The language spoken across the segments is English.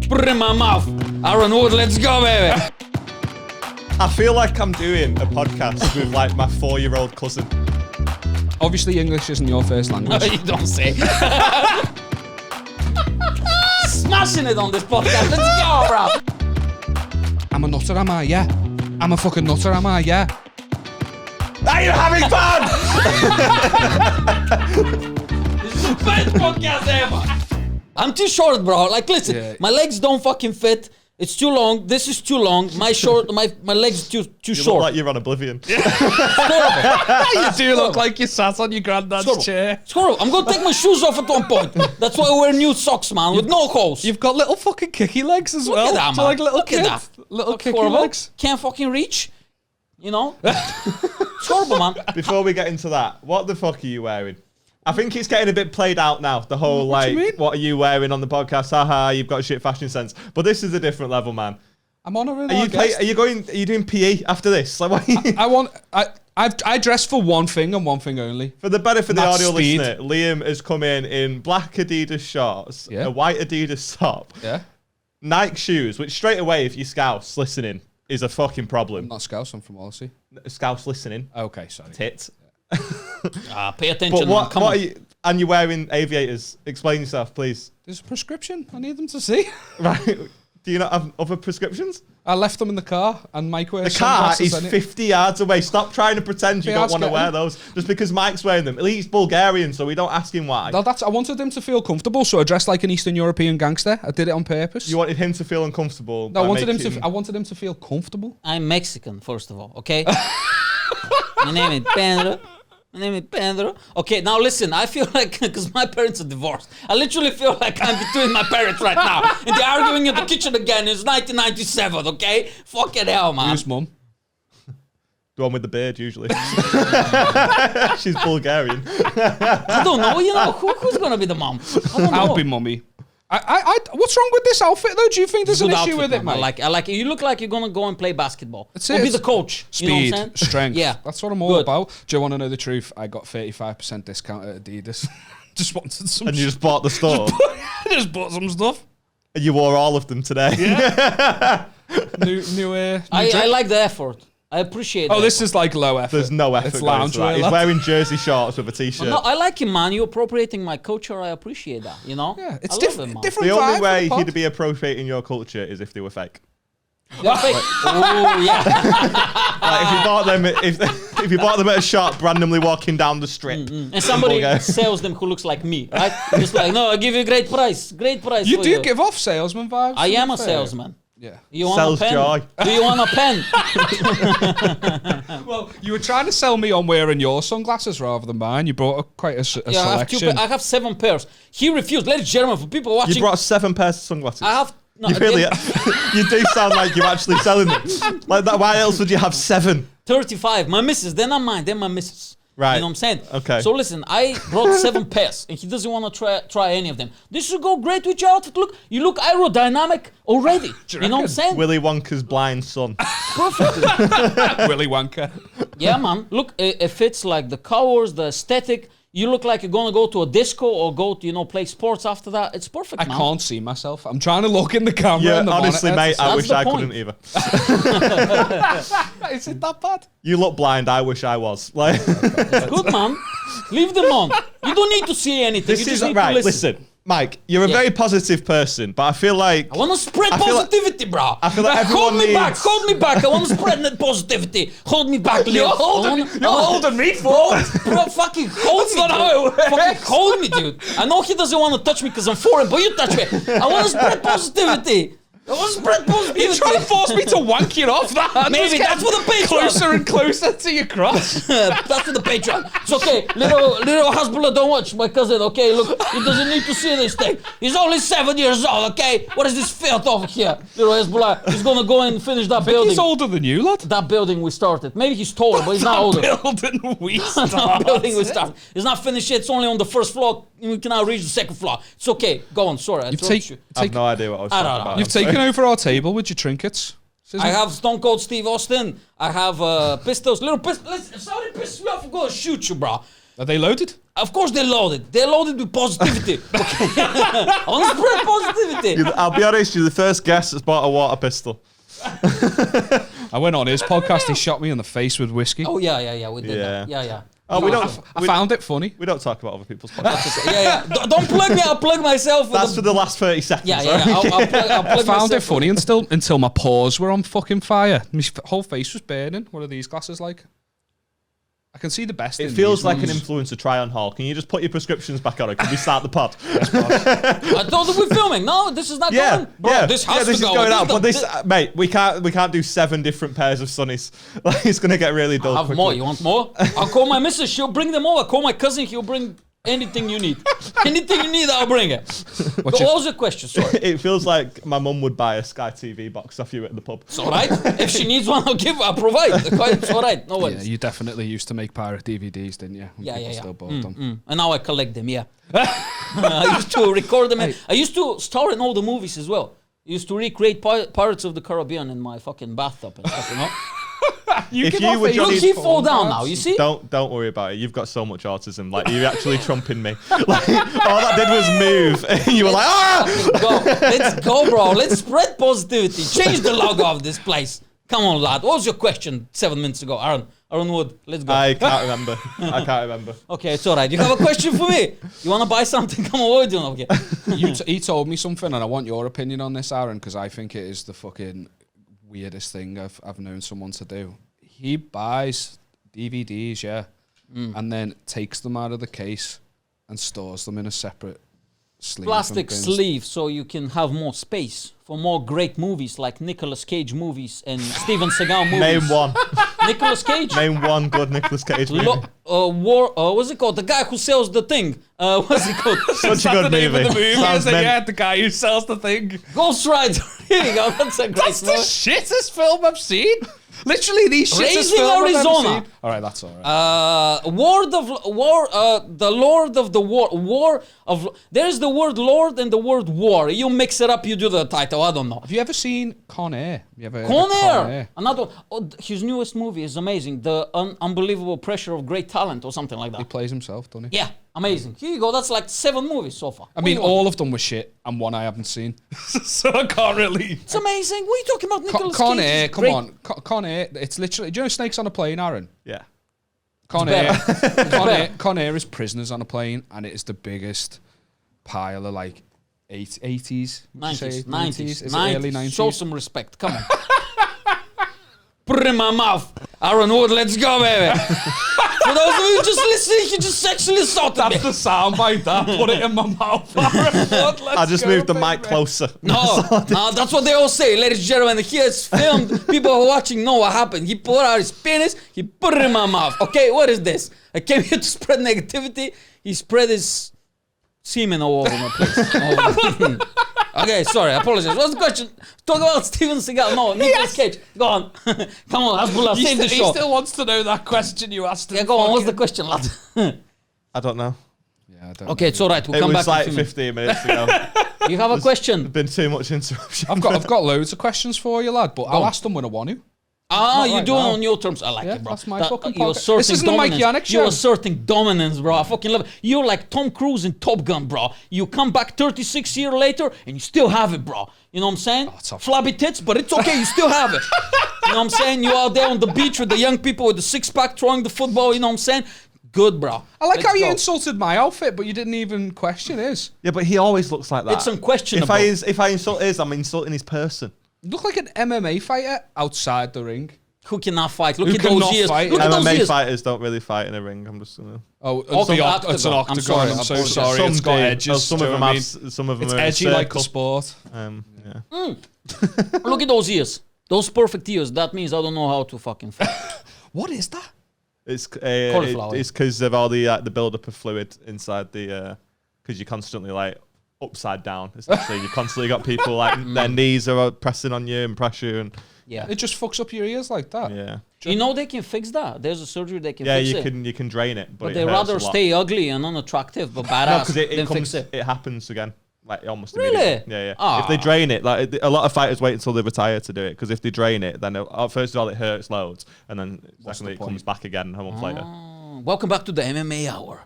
Put it in my mouth. Aaron Wood, let's go, baby. I feel like I'm doing a podcast with like my 4-year-old cousin. Obviously, English isn't your first language. No, you don't say. Smashing it on this podcast. Let's go, bro. I'm a nutter, am I? Yeah. I'm a fucking nutter, am I? Yeah. Are you having fun? This is the best podcast ever. I'm too short, bro. Like, listen, my legs don't fucking fit. It's too long. This is too long. My legs too You short. look like you're on Oblivion. You do look like you sat on your granddad's chair. Squirrel, I'm gonna take my shoes off at one point. That's why I wear new socks, man, with no holes. You've got little fucking kicky legs as well. Look at that, So man. like little Look kids. at that. Little Look, kicky horrible. legs. Can't fucking reach. You know? It's horrible, man. Before we get into that, what the fuck are you wearing? I think it's getting a bit played out now. The whole What do you mean? what are you wearing on the podcast? Haha, you've got a shit fashion sense. But this is a different level, man. I'm honouring Are our you guest. are you doing PE after this? Like, what are you- I dress for one thing and one thing only. For the benefit of the That's audio speed. listener, Liam has come in black Adidas shorts, Yeah. a white Adidas top, Yeah. Nike shoes, which straight away, if you're Scouse listening, is a fucking I'm problem. not Scouse, I'm from Wallasey. Scouse listening, Okay, sorry. tits. Pay attention, But man. what Come are on. you? And you're wearing aviators. Explain yourself, please. There's a prescription. I need them to see. Right? Do you not have other prescriptions? I left them in the car and Mike wears The car sunglasses is and 50 yards away. Stop trying to pretend you Yeah, don't want to that's wear good. those. Just because Mike's wearing them. He's Bulgarian, so we don't ask him why. No, I wanted him to feel comfortable, so I dressed like an Eastern European gangster. I did it on purpose. You wanted him to feel uncomfortable. No, I by wanted him making- to. I wanted him to feel comfortable. I'm Mexican, first of all, okay? My name is Pedro. My name is Pedro. Okay, now listen, I feel like, because my parents are divorced, I literally feel like I'm between my parents right now. And they're arguing in the kitchen again. It's 1997, okay? Fucking hell, man. Who's mum? The one with the beard, usually. She's Bulgarian. I don't know, you know, who's going to be the mom? I don't know. I'll be mummy. What's wrong with this outfit though? Do you think there's Good an issue outfit, with it, man. mate? I like it. You look like you're going to go and play basketball. That's Or it, be it's the coach. Speed, You know what I'm saying? strength. Yeah. That's what I'm all Good. about. Do you want to know the truth? I got 35% discount at Adidas. Just wanted some. And you just bought the store. I just bought some stuff. And you wore all of them today. New I like the effort. I appreciate Oh, the this effort. is like low effort. There's no effort It's going into that. loungewear. He's lad. wearing jersey shorts with a t-shirt. No, I like him, man. You appropriating my culture. I appreciate that. You know. Yeah, it's I love different. it, man. Different The only vibe way for the he'd pod. be appropriating your culture is if they were fake. They're fake. Oh yeah. Like if you bought them, if you bought them at a shop randomly walking down the strip, And somebody Bulgaria. sells them who looks like me, right? Just like, no, I give you a great price. Great price. You for do give off salesman vibes. I to be am a fair. salesman. Yeah. You want Sells a pen? joy. Do you want a pen? Well, you were trying to sell me on wearing your sunglasses rather than mine. You brought quite a Yeah, I have selection. I have 7 pairs. He refused. Ladies and gentlemen, for people watching, You brought 7 pairs of sunglasses. I have. No, You really, you do sound like you're actually selling them. Like that. Why else would you have 7? 35. My missus. They're not mine. They're my missus. Right. You know what I'm saying? Okay. So listen, I brought 7 pairs, and he doesn't want to try any of them. This should go great with your outfit. Look, you look aerodynamic already. You know what I'm saying? Willy Wonka's blind son. Perfect. Willy Wonka. Yeah, man. Look, it fits like the colors, the aesthetic. You look like you're gonna go to a disco or go to play sports after that. It's perfect, I man. can't see myself. I'm trying to look in the camera. Yeah, and the honestly, monitor. mate, I That's wish the I point. couldn't either. Is it that bad? You look blind. I wish I was. Like Good, man. Leave them on. You don't need to see anything. this you is just need right. to listen. Mike, you're a Yeah. very positive person, but I feel like I want to spread I feel like- positivity, bro. I feel like everyone hold me back. needs- Hold me back. I want to spread that positivity. Hold me back, Leo. You're holding me for. Bro, fucking hold me, not dude. how it works. Fucking hold me, dude. I know he doesn't want to touch me because I'm foreign, but you touch me. I want to spread positivity. I want to spread positivity. You're trying to force me to wank you off that. Maybe that's what the Patreon. Closer and closer to your cross. That's for the Patreon. It's okay. Little Hasbullah, don't watch my cousin, okay? Look, he doesn't need to see this thing. He's only 7 years old, okay? What is this filth over here? Little Hasbullah, he's gonna go and finish that building. He's older than you, lad. That building we started. Maybe he's taller, but he's not older. Building we That start. building we started. It's not finished yet. It's only on the first floor. We can now reach the second floor. It's okay. Go on. Sorry, I interrupted you. I have no idea what I was I talking don't know. about. You've taken over our table with your trinkets. I have Stone Cold Steve Austin. I have pistols. Little pistols. Listen, if somebody pisses me off, I'm gonna shoot you, bro. Are they loaded? Of course they're loaded. They're loaded with positivity. Okay. I want to spread positivity. I'll be honest, you're the first guest that's bought a water pistol. I went on his podcast. He shot me in the face with whiskey. Oh yeah. We did that. Yeah. Oh, I found it funny. We don't talk about other people's podcasts. Yeah. Don't plug me. I'll plug myself. That's for the last 30 seconds. Yeah. I'll plug I found it myself. funny until my paws were on fucking fire. My whole face was burning. What are these glasses like? I can see the best. It in feels these like an ones. influencer try-on haul. Can you just put your prescriptions back on? Or can we start the pod? I thought that we're filming. No, this is not going. Bro, this has to is go. going out. But mate, we can't do 7 different pairs of sunnies. Like, it's gonna get really dull. I have quickly. more. You want more? I'll call my missus. She'll bring them all. I'll call my cousin. He'll bring anything you need. Anything you need, I'll bring it. But what was your question? Sorry. It feels like my mum would buy a Sky TV box off you at the pub. It's all right. If she needs one, I'll provide. It's all right. No Yeah, worries. you definitely used to make pirate DVDs, didn't you? When people still bought them. And now I collect them. Yeah. I used to record them. I used to star in all the movies as well. I used to recreate Pirates of the Caribbean in my fucking bathtub and stuff. You know. If you were Johnny, Look, he fall down now. You see? Don't worry about it. You've got so much autism. Like, you're actually trumping me. Like, all that did was move. And you were like, ah! Let's go, bro. Let's spread positivity. Change the logo of this place. Come on, lad. What was your question 7 minutes ago? Aaron Wood, let's go. I can't remember. Okay, it's all right. You have a question for me? You want to buy something? Come on, what are you doing? Okay. He told me something, and I want your opinion on this, Aaron, because I think it is the fucking weirdest thing I've known someone to do. He buys DVDs, and then takes them out of the case and stores them in a separate sleeve. Plastic sleeve, so you can have more space for more great movies like Nicolas Cage movies and Steven Seagal movies. Name one. Nicolas Cage. Name one good Nicolas Cage movie. What's it called? The guy who sells the thing. What's it called? Such a good movie. Sounds the guy who sells the thing. Ghost Rider. Here you go. That's a great That's the movie. shittest film I've seen. Literally, the shittest Raising film I've ever Arizona. seen. All right, that's all right. The Lord of the War of. There's the word Lord and the word War. You mix it up, you do the title. I don't know. Have you ever seen Con Air? You ever heard Con of Air. Another one. Oh, his newest movie is amazing. The Unbelievable Pressure of Great Talent or something like He that. plays himself, doesn't he? Yeah, amazing. Here you go. That's like 7 movies so far. I mean, all of them were shit, and one I haven't seen. So I can't really... It's amazing. What are you talking about, Nicolas Con Cage? Air, is come great. on. Con Air, it's literally... Do you know Snakes on a Plane, Aaron? Yeah. Con It's Air, Con Air is prisoners on a plane, and it is the biggest pile of like 80s, 90s. Is it early 90s? Show some respect. Come on. Put it in my mouth. Aaron Wood, let's go, baby. For those of you just listening, you just sexually assaulted me. That's the soundbite. That put it in my mouth. Aaron Wood, I just moved the mic closer. No, that's what they all say. Ladies and gentlemen, here it's filmed. People who are watching know what happened. He pulled out his penis, he put it in my mouth. Okay, what is this? I came here to spread negativity. He spread his semen all over my place. Okay, sorry, I apologize. What's the question? Talk about Steven Seagal. No, Nicolas Cage. Go on. Come on, Hasbullah, save the show. He still wants to know that question you asked him. Yeah, go on. What's the question, lad? I don't know. Yeah, I don't Okay, it's all right. We'll It come was back like in 15 minutes ago. You have a question? Been too much interruption. I've got loads of questions for you, lad, but I'll ask them when I want to. You right do it now. on your terms. I like Yeah, it, bro. that's my fucking You're podcast. asserting This isn't the Mike dominance. Yanek show. You're asserting dominance, bro. I fucking love it. You're like Tom Cruise in Top Gun, bro. You come back 36 years later and you still have it, bro. You know what I'm saying? tough. Flabby tits, but it's okay. You still have it. You know what I'm saying? You out there on the beach with the young people with the six-pack throwing the football. You know what I'm saying? Good, bro. I like Let's how you go. insulted my outfit, but you didn't even question his. Yeah, but he always looks like that. It's unquestionable. If I insult his, I'm insulting his person. You look like an MMA fighter outside the ring. Who cannot fight? Look Who at those cannot years. fight? Look at those MMA years. fighters don't really fight in a ring. I'm just gonna. Oh, Okay, it's an octagon. octagon. I'm sorry, I'm so I apologize. sorry. It's got do. edges. Some do of you them know what I have. mean? Some of them It's are in a edgy like the circle. sport. Yeah. Look at those ears. Those perfect ears. That means I don't know how to fucking fight. What is that? It's Cauliflower. it's because of all the buildup of fluid inside the because you're constantly like upside down. Essentially, you constantly got people like their knees are pressing on you and pressure and Yeah. It just fucks up your ears like that. yeah. You know they can fix that. There's a surgery they can Yeah, fix you it. you can drain it, But it they hurts rather a lot. stay ugly and unattractive but No, badass because than it fix comes, it. it happens again, like almost Really? immediately. Yeah, yeah. Ah. If they drain it, like a lot of fighters wait until they retire to do it, because if they drain it, then first of all it hurts loads, and then secondly it comes back again a month later. welcome back to the MMA Hour.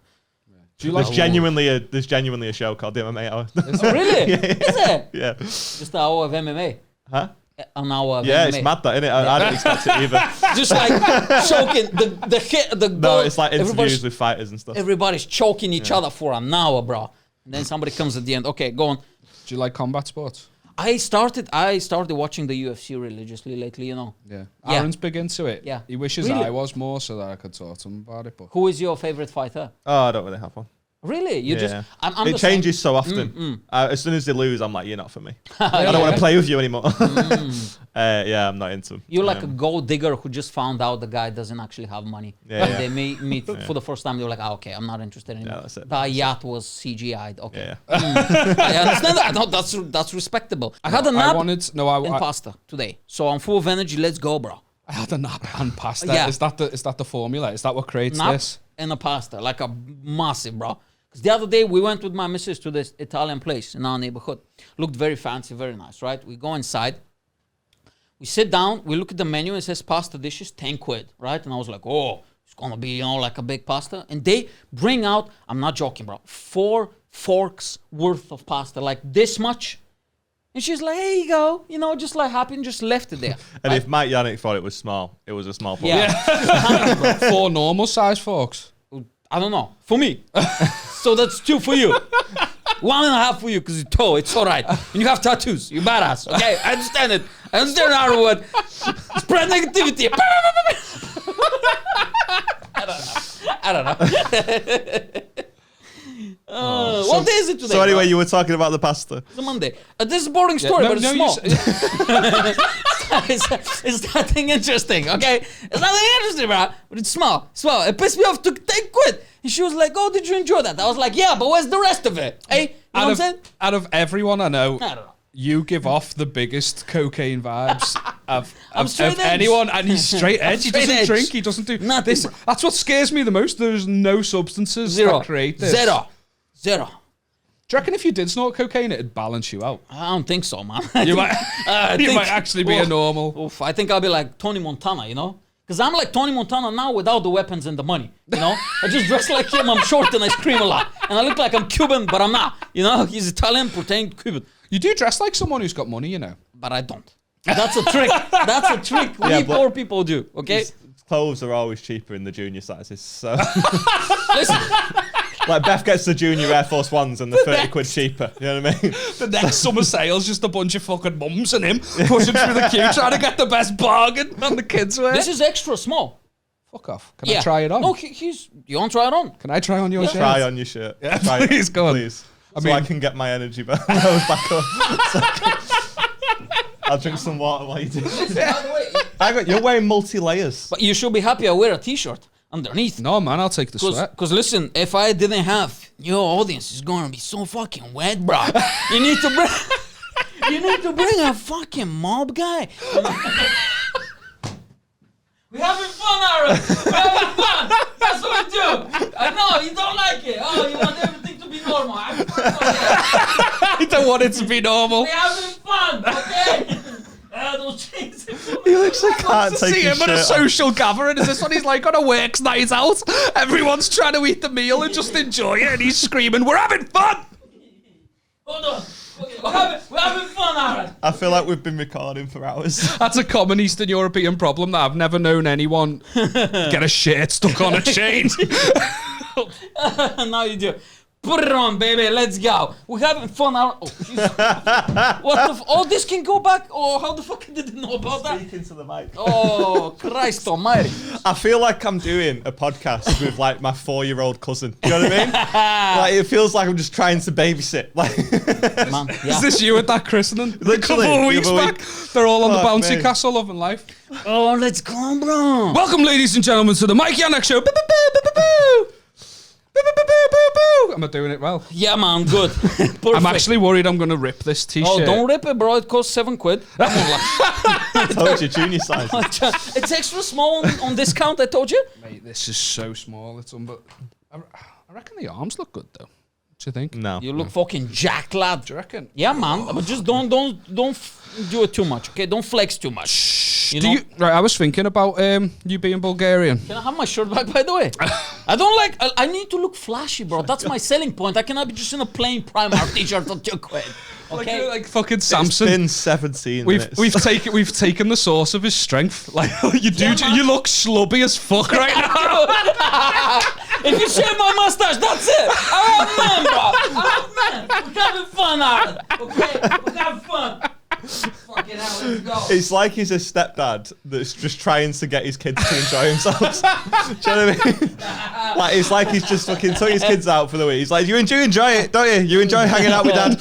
Do you like There's genuinely a show called the MMA Hour. Oh, really? Is it? Yeah. Just an hour of MMA. Huh? An hour of Yeah, MMA. it's mad that, isn't it? I didn't expect it either. Just like choking the hit, the No, goal. it's like interviews Everybody's- with fighters and stuff. Everybody's choking each other for an hour, bro. And then somebody comes at the end. Okay, go on. Do you like combat sports? I started watching the UFC religiously lately, you know. Yeah. Yeah. Aaron's big into it. Yeah. He wishes Really? I was more so that I could talk to him about it. But Who is your favorite fighter? Oh, I don't really have one. Really? You just Yeah. I'm It the same. changes so often. As soon as they lose, I'm like, you're not for me. I don't want to play with you anymore. Yeah, I'm not into them. You're like a gold digger who just found out the guy doesn't actually have money. Yeah, And yeah. they meet for the first time. They were like, okay, I'm not interested anymore. Yeah, that's it. The yacht was CGI'd. Okay. Yeah. I understand that. No, that's respectable. I had a nap and pasta today. So I'm full of energy. Let's go, bro. I had a nap and pasta. Yeah. Is that the formula? Is that what creates Nap this? and a pasta, like a massive, bro. Because the other day we went with my missus to this Italian place in our neighborhood. Looked very fancy, very nice, right? We go inside. We sit down. We look at the menu. It says pasta dishes, 10 quid, right? And I was like, oh, it's going to be, you know, like a big pasta. And they bring out, I'm not joking, bro, 4 forks worth of pasta, like this much. And she's like, here you go. You know, just like happy and just left it there. And if Mike Yanek thought it was small, it was a small portion. Yeah. 4 normal size forks. I don't know. For me. So that's 2 for you. 1.5 for you because you're tall. It's all right. And you have tattoos. You're badass. Okay? I understand it. I understand Aaron Wood. Spread negativity. I don't know. What day is it today? So anyway, bro? you were talking about the pasta. It's a Monday. This is a boring story, but it's small. It's nothing interesting, okay? It's nothing interesting, bro. But it's small. Small. It pissed me off to 10 quid. And she was like, oh, did you enjoy that? I was like, yeah, but where's the rest of it? Hey, you know what I'm saying? Out of everyone I know, I don't know. you give off the biggest cocaine vibes of straight edge. anyone, and he's straight edge. He straight doesn't edge. drink. He doesn't do Nothing, this. bro. That's what scares me the most. There's no substances that create this. Zero. Do you reckon if you did snort cocaine, it'd balance you out? I don't think so, man. You might actually be a normal. Oof, I think I'll be like Tony Montana, you know? Because I'm like Tony Montana now without the weapons and the money, you know? I just dress like him, I'm short and I scream a lot. And I look like I'm Cuban, but I'm not. You know? He's Italian, pretend Cuban. You do dress like someone who's got money, you know. But I don't. That's a trick. That's a trick we poor people do, okay? His clothes are always cheaper in the junior sizes. So, Listen, like Beth gets the junior Air Force Ones and they're 30 quid cheaper. You know what I mean? The next summer sale's just a bunch of fucking mums and him pushing through the queue trying to get the best bargain on the kids' wear. this is extra small. Fuck off. Can I try it on? No, you want to try it on? Can I try on your shirt? Try on your shirt. Yeah, Try please, go on. Please. I So mean- I can get my energy back. back up. I'll drink some water while you do it. By the way, You're wearing multi-layers. but you should be happy I wear a t-shirt underneath. No, man, I'll take the sweat. Because listen, if I didn't have your audience is gonna be so fucking wet, bro. You need to bring a fucking mob guy. We having fun, Aaron. We having fun. That's what we do. I know you don't like it. Oh, you want everything to be normal. I don't want it to be normal. We having fun, okay? Those things. He literally can't To take see his him at a shirt off. social gathering, is this what he's like on a works night out? Everyone's trying to eat the meal and just enjoy it, and he's screaming, "We're having fun!" Hold on. Okay, we're having fun, Aaron. I feel like we've been recording for hours. That's a common Eastern European problem that I've never known anyone get a shirt stuck on a chain. Now you do. Put it on, baby. Let's go. We're having fun. Oh, Jesus. What the? Oh, this can go back. Oh, how the fuck did you know about that? Speak into the mic. Oh, Christ Almighty! I feel like I'm doing a podcast with like my 4-year-old cousin. You know what I mean? Like it feels like I'm just trying to babysit. Like Man, yeah. Is this you at that christening? A Literally, couple of the weeks other back. They're all on the Fuck bouncy me. castle, loving life. Oh, let's go, bro. Welcome, ladies and gentlemen, to the Mike Yanek Show. Boo, boo, boo, boo, boo, boo. Boo, boo, boo, boo, boo, boo. Am I doing it well? Yeah, man, good. Perfect. I'm actually worried I'm going to rip this t-shirt. Oh, don't rip it, bro. It costs 7 quid. I told you, junior size. It's extra small on discount. I told you. Mate, this is so small. It's I reckon the arms look good, though. What do you think? No. You look fucking jacked, lad. Do you reckon? Yeah, man. But just don't do it too much, okay? Don't flex too much. You know? Right, I was thinking about you being Bulgarian. Can I have my shirt back, by the way? I don't like... I need to look flashy, bro. That's my selling point. I cannot be just in a plain Primark t-shirt for 2 quid. Okay? Like fucking Samson. It's been 17 minutes. We've taken the source of his strength. Like you look slubby as fuck right now. If you shave my mustache, that's it. I'm a man, bro. I'm a man. We're having fun, Aaron. Okay? We're having fun. Fucking hell, let's go. It's like he's a stepdad that's just trying to get his kids to enjoy themselves. Do you know what I mean? Like, it's like he's just fucking took his kids out for the week. He's like, you enjoy it, don't you? You enjoy hanging out with dad.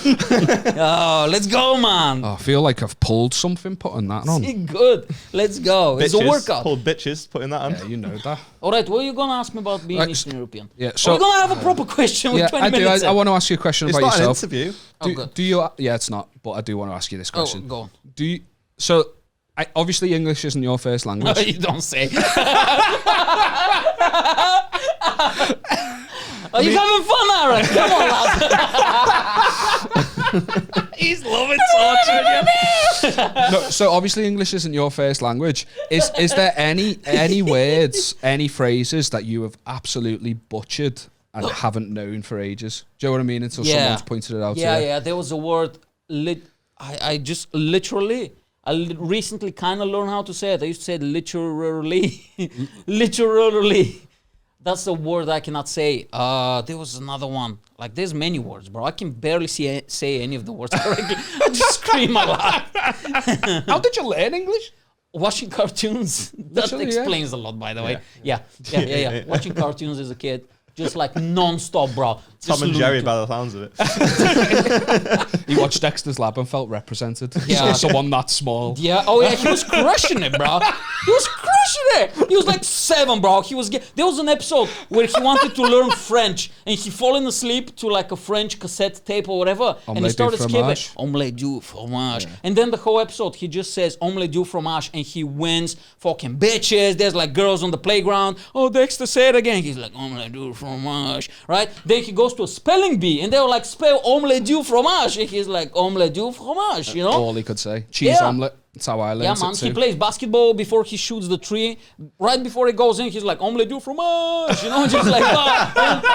Oh, let's go, man. Oh, I feel like I've pulled something putting that on. Good. Let's go. It's a workout. Pulled bitches, putting that on. Yeah, you know that. All right, what are you going to ask me about being Eastern European? Yeah, so... We're going to have a proper question with 20 minutes. I want to ask you a question It's about not yourself. an interview. Do you... Yeah, it's not, but I do want to ask you this question. Go on. Do you... So, obviously English isn't your first language. No, you don't say. Are you having fun, Aaron? Come on, lad. He's loving torturing you. No, so obviously English isn't your first language. Is there any words, any phrases that you have absolutely butchered and haven't known for ages? Do you know what I mean? Until someone's pointed it out to you. Yeah. There was a word. I just literally. Recently kind of learned how to say it. I used to say it literally. Literally. That's a word I cannot say. There was another one. Like, there's many words, bro. I can barely say any of the words correctly. I just scream a lot. How did you learn English? Watching cartoons. That Literally, explains a lot, by the way. Yeah. Watching cartoons as a kid. Just like non-stop, bro. Tom and Jerry, by the sounds of it. He watched Dexter's Lab and felt represented. Yeah. Someone that small. Yeah. Oh yeah. He was crushing it, bro. He was crushing it. He was like 7, bro. There was an episode where he wanted to learn French and he fallen asleep to like a French cassette tape or whatever, and he started skipping omelette du fromage. Yeah. And then the whole episode he just says omelette du fromage and he wins fucking bitches. There's like girls on the playground. Oh, Dexter, say it again. He's like omelette du fromage, right? Then he goes to a spelling bee and they were like, spell omelette du fromage, and he's like omelette du fromage, you know? All he could say. Cheese omelette. That's how I learned it man. He plays basketball before he shoots the tree. Right before he goes in, he's like omelette du fromage, you know, just like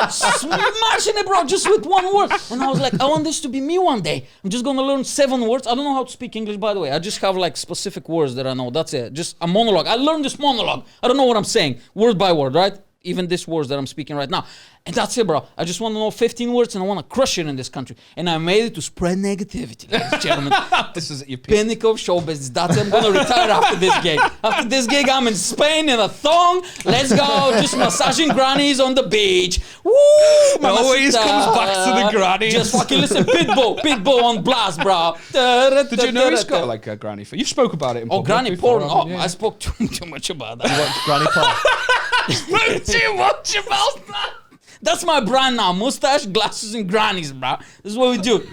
smashing it, bro, just with one word. And I was like, I want this to be me one day. I'm just gonna learn 7 words. I don't know how to speak English, by the way. I just have like specific words that I know. That's it. Just a monologue. I learned this monologue. I don't know what I'm saying, word by word, right? Even these words that I'm speaking right now. And that's it, bro. I just want to know 15 words and I want to crush it in this country. And I made it to spread negativity, ladies and gentlemen. This is your pinnacle of show business. That's it. I'm going to retire after this gig. After this gig, I'm in Spain in a thong. Let's go. Just massaging grannies on the beach. Woo! It always comes back to the grannies. Just fucking listen. Pitbull on blast, bro. Did you know he's got like a granny? You spoke about it in public granny before, porn. Oh, yeah. I spoke too much about that. You want granny porn? Too much about that. That's my brand now. Mustache, glasses, and grannies, bro. This is what we do.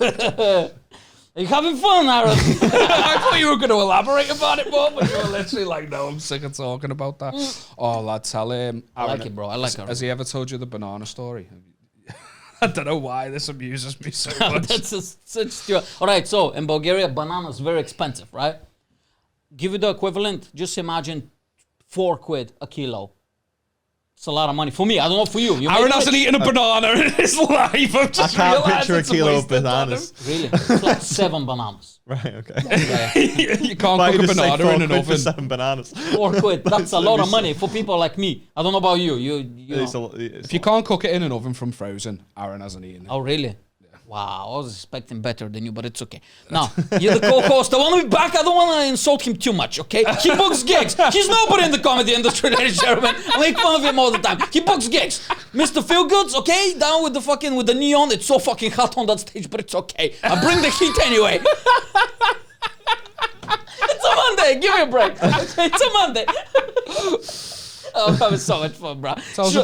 Are you having fun, Aaron? I thought you were going to elaborate about it more, but you were literally like, no, I'm sick of talking about that. Oh, lad, tell him. I like it, bro. I like it. Has he ever told you the banana story? I don't know why this amuses me so much. That's such. All right, so in Bulgaria, bananas very expensive, right? Give you the equivalent. Just imagine 4 quid a kilo. It's a lot of money for me. I don't know for you. Aaron hasn't eaten a banana in his life. I can't picture a kilo of bananas. Really? It's like 7 bananas. Right, okay. You can't cook a banana in an oven. For 7 bananas. 4 quid. That's a lot of money for people like me. I don't know about you. You know. If you can't cook it in an oven from frozen, Aaron hasn't eaten it. Oh, really? Wow, I was expecting better than you, but it's okay. Now, you're the co-host. I want to be back. I don't want to insult him too much, okay? He books gigs. He's nobody in the comedy industry, ladies and gentlemen. I make fun of him all the time. He books gigs. Mr. Feelgoods, okay? Down with the neon. It's so fucking hot on that stage, but it's okay. I bring the heat anyway. It's a Monday. Give me a break. It's a Monday. Oh, I'm having so much fun, bro. Tell us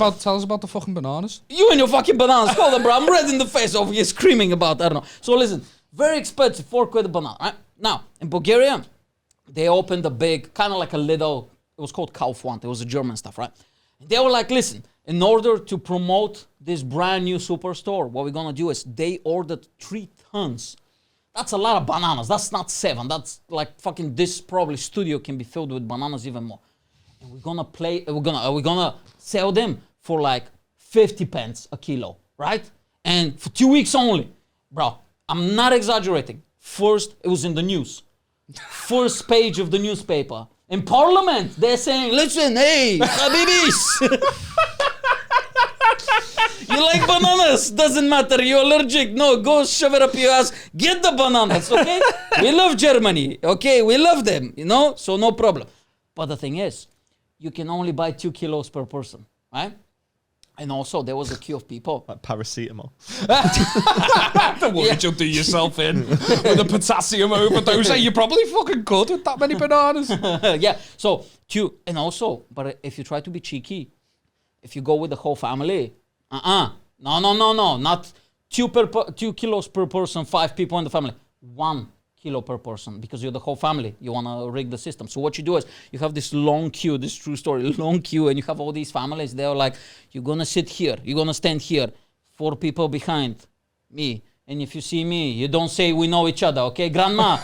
about the fucking bananas. You and your fucking bananas. Hold on, bro. I'm red in the face over here screaming about, I don't know. So listen, very expensive, 4 quid a banana, right? Now, in Bulgaria, they opened a big, kind of like a little, it was called Kaufland. It was a German stuff, right? And they were like, listen, in order to promote this brand new superstore, what we're going to do is they ordered 3 tons That's a lot of bananas. That's not 7. That's like fucking this probably studio can be filled with bananas even more. And we're gonna sell them for like 50 pence a kilo, right? And for 2 weeks only. Bro, I'm not exaggerating. First, it was in the news. First page of the newspaper. In Parliament, they're saying, listen, hey, Habibis. You like bananas? Doesn't matter. You're allergic. No, go shove it up your ass. Get the bananas, okay? We love Germany, okay? We love them, you know? So no problem. But the thing is, you can only buy 2 kilos per person, right? And also, there was a queue of people. Like paracetamol. Don't worry, you'll do yourself in with a potassium overdose. Hey, you probably fucking could with that many bananas. Yeah, so 2. And also, but if you try to be cheeky, if you go with the whole family, no, not 2 kilos per person, 5 people in the family. 1 kilo per person, because you're the whole family. You want to rig the system. So what you do is you have this long queue, this true story, long queue, and you have all these families. They're like, you're going to sit here. You're going to stand here. 4 people behind me. And if you see me, you don't say we know each other, okay? Grandma,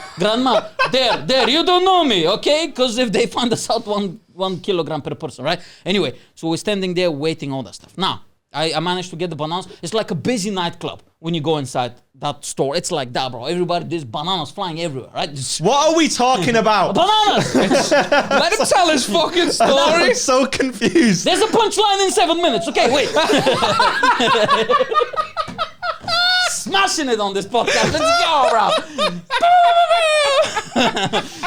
there, you don't know me, okay? Because if they find us out, 1 kilogram per person, right? Anyway, so we're standing there waiting, all that stuff. Now, I managed to get the bananas. It's like a busy nightclub when you go inside that store. It's like that, bro. Everybody, there's bananas flying everywhere, right? What are we talking about? Bananas! Let him tell his fucking story. I'm so confused. There's a punchline in 7 minutes. Okay, wait. Smashing it on this podcast. Let's go, bro.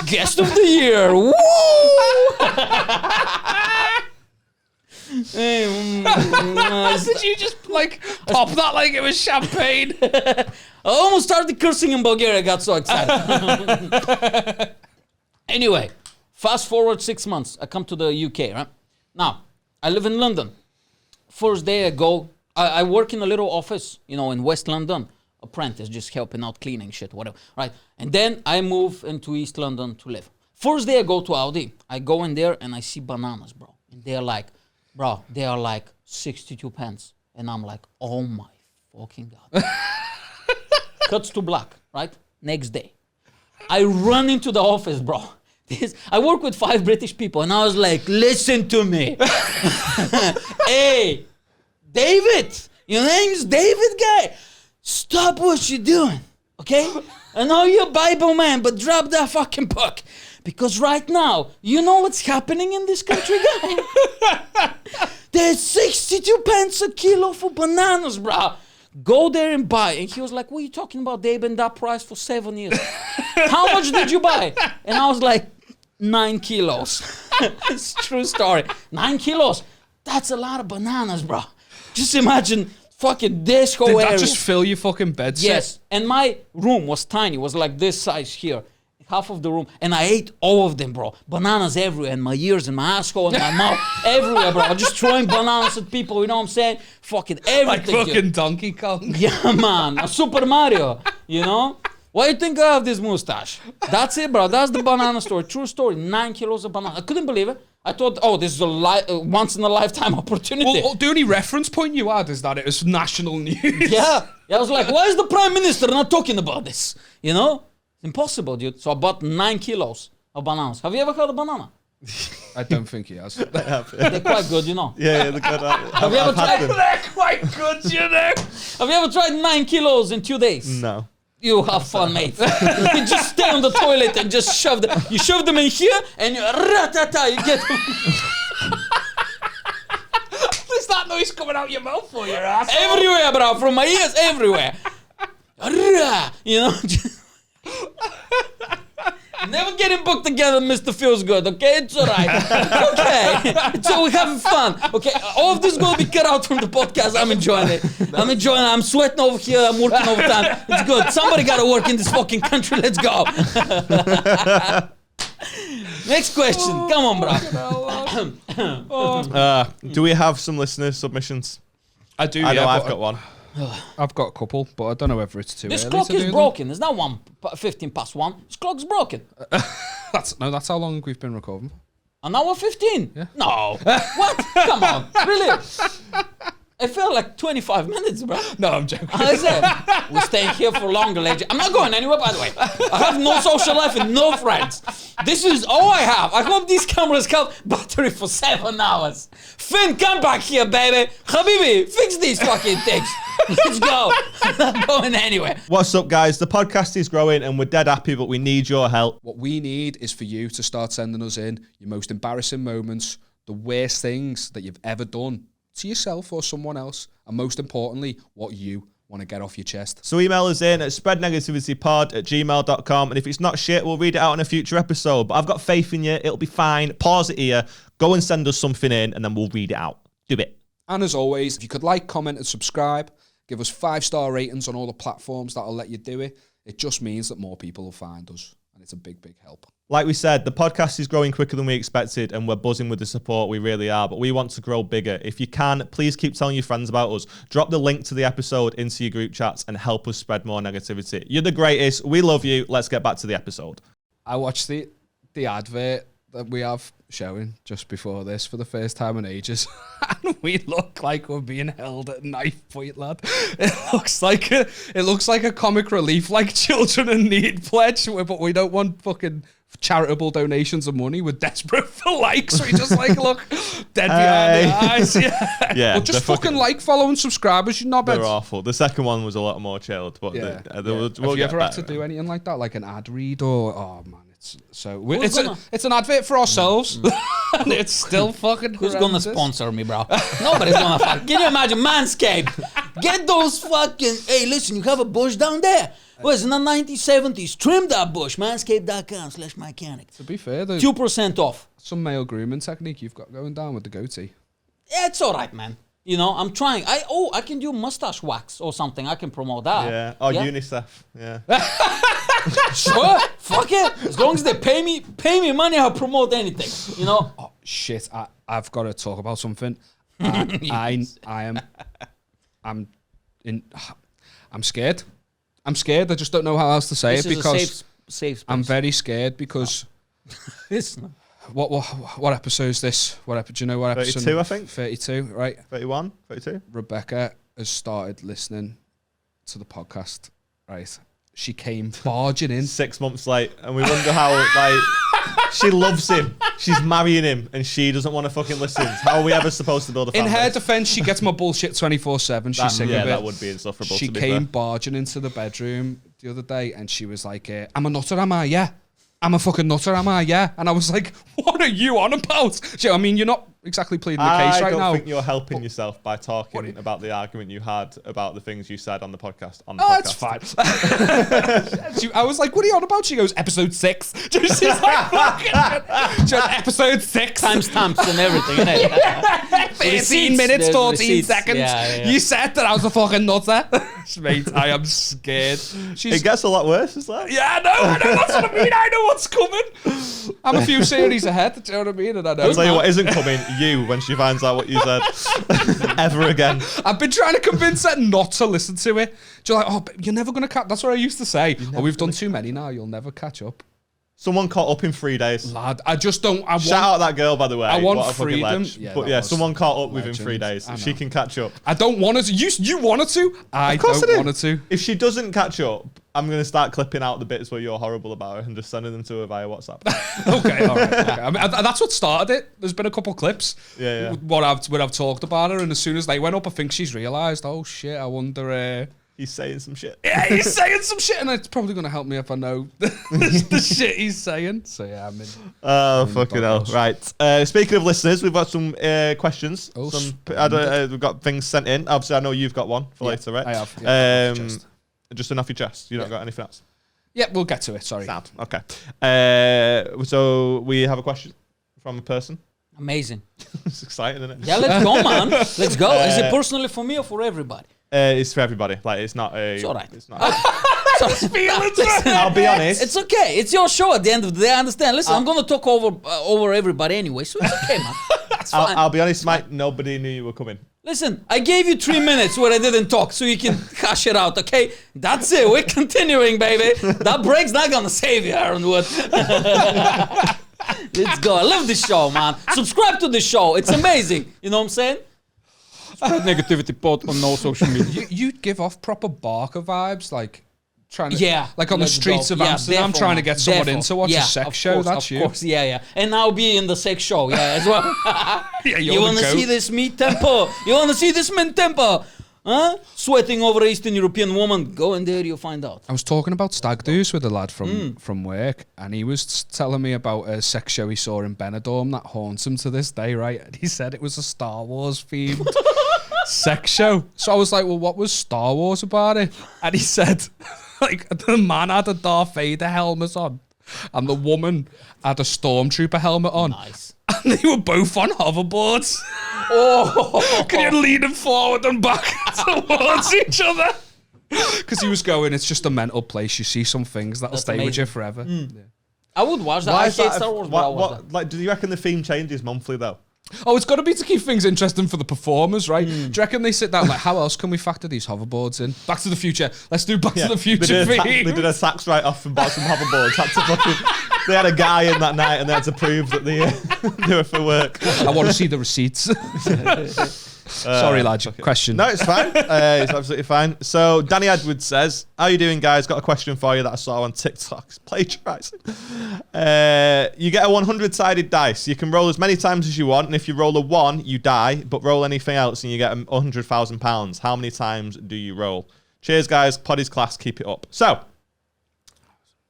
Guest of the year. Woo! Did you just like pop that like it was champagne? I almost started cursing in Bulgaria. I got so excited. Anyway, fast forward 6 months. I come to the UK, right? Now, I live in London. First day I go, I work in a little office, you know, in West London. Apprentice, just helping out, cleaning shit, whatever, right? And then I move into East London to live. First day I go to Aldi. I go in there and I see bananas, bro. And they're like, bro, they are like 62 pence. And I'm like, oh my fucking God. Cuts to black, right? Next day. I run into the office, bro. I work with 5 British people, and I was like, listen to me. Hey, David, your name's David guy. Stop what you're doing, okay? I know you're a Bible man, but drop that fucking book. Because right now, you know what's happening in this country, guy? There's 62 pence a kilo for bananas, bro. Go there and buy. And he was like, what are you talking about? They've been that price for 7 years. How much did you buy? And I was like, 9 kilos. It's a true story. 9 kilos. That's a lot of bananas, bro. Just imagine fucking this whole area. Did that just fill your fucking bed set? Yes. And my room was tiny. It was like this size here. Half of the room, and I ate all of them, bro. Bananas everywhere, in my ears, in my asshole, in my mouth, everywhere, bro. Just throwing bananas at people, you know what I'm saying? Fucking everything. Like fucking Donkey Kong. Yeah, man. A Super Mario, you know? Why do you think I have this mustache? That's it, bro. That's the banana story. True story. 9 kilos of banana. I couldn't believe it. I thought, oh, this is a once in a lifetime opportunity. Well, the only reference point you had is that it was national news. Yeah. I was like, why is the Prime Minister not talking about this? You know? Impossible, dude. So I bought 9 kilos of bananas. Have you ever had a banana? I don't think he has. They're quite good, you know. Yeah, they're good. Have you ever tried? They're quite good, you know. Have you ever tried 9 kilos in 2 days? No. You have fun, mate. You just stay on the toilet and just shove them. You shove them in here and you ratata. You get them. There's that noise coming out your mouth for your ass. Everywhere, bro. From my ears, everywhere. You know. Never getting booked together, Mr. Feels Good, okay? It's alright. Okay. So we're having fun. Okay. All of this is going to be cut out from the podcast. I'm enjoying it. I'm sweating over here. I'm working overtime. It's good. Somebody got to work in this fucking country. Let's go. Next question. Come on, bro. Do we have some listener submissions? I do, I know I've got one. I've got a couple, but I don't know whether it's too This early clock to is do broken. It's not 15 past 1. This clock's broken. That's how long we've been recording. An hour 15? Yeah. No. What? Come on. Really? I felt like 25 minutes, bro. No, I'm joking. I said, we're staying here for longer, lady. I'm not going anywhere, by the way. I have no social life and no friends. This is all I have. I hope these cameras have battery for 7 hours. Finn, come back here, baby. Habibi, fix these fucking things. Let's go. I'm not going anywhere. What's up, guys? The podcast is growing and we're dead happy, but we need your help. What we need is for you to start sending us in your most embarrassing moments, the worst things that you've ever done to yourself or someone else, and most importantly, what you want to get off your chest. So email us in at spreadnegativitypod@gmail.com, and if it's not shit, we'll read it out in a future episode. But I've got faith in you. It'll be fine. Pause it here. Go and send us something in, and then we'll read it out. Do it. And as always, if you could like, comment, and subscribe, give us 5-star ratings on all the platforms that'll let you do it. It just means that more people will find us, and it's a big, big help. Like we said, the podcast is growing quicker than we expected, and we're buzzing with the support. We really are, but we want to grow bigger. If you can, please keep telling your friends about us. Drop the link to the episode into your group chats and help us spread more negativity. You're the greatest. We love you. Let's get back to the episode. I watched the advert that we have showing just before this for the first time in ages, and we look like we're being held at knife point, lad. It looks like a comic relief, like Children in Need pledge, but we don't want fucking charitable donations of money. We're desperate for likes. We just like look dead behind the eyes. Yeah. Well, just fucking like, follow, and subscribe us. You knobheads. They're awful. The second one was a lot more chilled, but yeah. We'll Have you ever had to do anything like that, like an ad read or? Oh man, it's an advert for ourselves, and it's still fucking. Who's gonna sponsor me, bro? Nobody's gonna fuck. Can you imagine Manscaped? Get those fucking. Hey, listen, you have a bush down there. Well, it's in the 1970s. Trim that bush. Manscaped.com/Yanek. To be fair, there's 2% off. some male grooming technique you've got going down with the goatee. Yeah, it's all right, man. You know, I'm trying. I can do mustache wax or something. I can promote that. Yeah. Oh, yeah. UNICEF. Yeah. Sure. Fuck it. As long as they pay me money, I'll promote anything. You know. Oh shit! I've got to talk about something. I'm scared. I'm scared. I just don't know how else to say This it is because a safe space. I'm very scared because Listen. what episode is this? Do you know what episode? 32, I think. 32, right? 31, 32. Rebecca has started listening to the podcast, right? She came barging in 6 months late, and we wonder how, like, she loves him. She's marrying him, and she doesn't want to fucking listen. How are we ever supposed to build a fan In her base? defense, she gets my bullshit 24/7. She's sick of it. That would be insufferable. She came barging into the bedroom the other day, and she was like, "I'm a nutter, am I? Yeah. I'm a fucking nutter, am I? Yeah." And I was like, "What are you on about?" Do you know what I mean? You're not exactly pleading the case right now. I don't think you're helping yourself by talking about the argument you had about the things you said on the podcast. It's fine. I was like, "What are you on about?" She goes, "Episode 6." She's like, "Episode 6." Timestamps and everything, innit? 13 minutes, 14 receipts. seconds. Yeah. You said that I was a fucking nutter. Mate, I am scared. It gets a lot worse, is that? Yeah, I know. That's what I mean. I know what's coming. I'm a few series ahead. Do you know what I mean? And I know. I'll tell you what isn't coming. You, when she finds out what you said ever again. I've been trying to convince her not to listen to it. You're like, "Oh, but you're never going to catch." That's what I used to say. "Oh, we've done too many now. You'll never catch up." Someone caught up in 3 days. Lad, I just don't. Shout out that girl, by the way. I want what a fucking freedom. ledge. Yeah, but that yeah, was someone caught up with in legend. 3 days. I know. She can catch up. I don't want her to. You want her to. I Of course don't I do. want her to. If she doesn't catch up, I'm going to start clipping out the bits where you're horrible about her and just sending them to her via WhatsApp. Okay, all right. Okay. I mean, that's what started it. There's been a couple clips. Yeah. Where I've talked about her, and as soon as they went up, I think she's realised. Oh shit! I wonder. He's saying some shit. Yeah, he's saying some shit, and it's probably going to help me if I know the shit he's saying. So yeah, I'm in. Oh, fucking hell. Right. Speaking of listeners, we've got some questions. Oh, we've got things sent in. Obviously, I know you've got one for later, right? I have. Yeah, just enough your chest. You not got anything else? Yeah, we'll get to it. Sorry. Sad. Okay. So we have a question from a person. Amazing. It's exciting, isn't it? Yeah, let's go, man. Let's go. Is it personally for me or for everybody? It's for everybody. Like, it's not a. It's all right. It's not. I'll be honest. It's okay. It's your show at the end of the day. I understand. Listen, I'm going to talk over everybody anyway, so it's okay, man. It's fine. I'll be honest, Mike. Nobody knew you were coming. Listen, I gave you 3 minutes where I didn't talk, so you can hash it out, okay? That's it. We're continuing, baby. That break's not going to save you, Aaron Wood. Let's go. I love this show, man. Subscribe to the show. It's amazing. You know what I'm saying? Spread negativity pod on no social media. You'd give off proper Barker vibes, like trying to, Yeah, like on the let's streets go. of Yeah, Amsterdam, defo, trying to man. get someone Defo. in to watch a sex of show. course, That's of you. course, yeah. And I'll be in the sex show, yeah, as well. Yeah, You want to see this meat tempo? You want to see this mint tempo? Huh? Sweating over Eastern European woman. Go in there, you'll find out. I was talking about stag do's with a lad from work, and he was telling me about a sex show he saw in Benidorm that haunts him to this day, right? And he said it was a Star Wars themed sex show. So I was like, well, what was Star Wars about it? And he said, like, the man had a Darth Vader helmet on, and the woman had a Stormtrooper helmet on. Nice. And they were both on hoverboards. Oh, Can you lean them forward and back towards each other? Because he was going, it's just a mental place. You see some things that'll That's stay with amazing. you forever. Yeah. I would watch that. Why I is hate that? Star Wars, but I watch that. Like, do you reckon the theme changes monthly though? Oh, it's got to be to keep things interesting for the performers, right? Do you reckon they sit down like, how else can we factor these hoverboards in? Back to the Future. Let's do Back to the Future They theme. did a tax write-off and bought some hoverboards. Had to fucking, they had a guy in that night and they had to prove that they were for work. I want to see the receipts. Sorry, lad. Question. No, it's fine. It's absolutely fine. So, Danny Edwards says, how you doing, guys? Got a question for you that I saw on TikTok. It's plagiarizing. You get a 100-sided dice. You can roll as many times as you want, and if you roll a 1, you die, but roll anything else and you get £100,000. How many times do you roll? Cheers, guys. Poddy's class. Keep it up. So,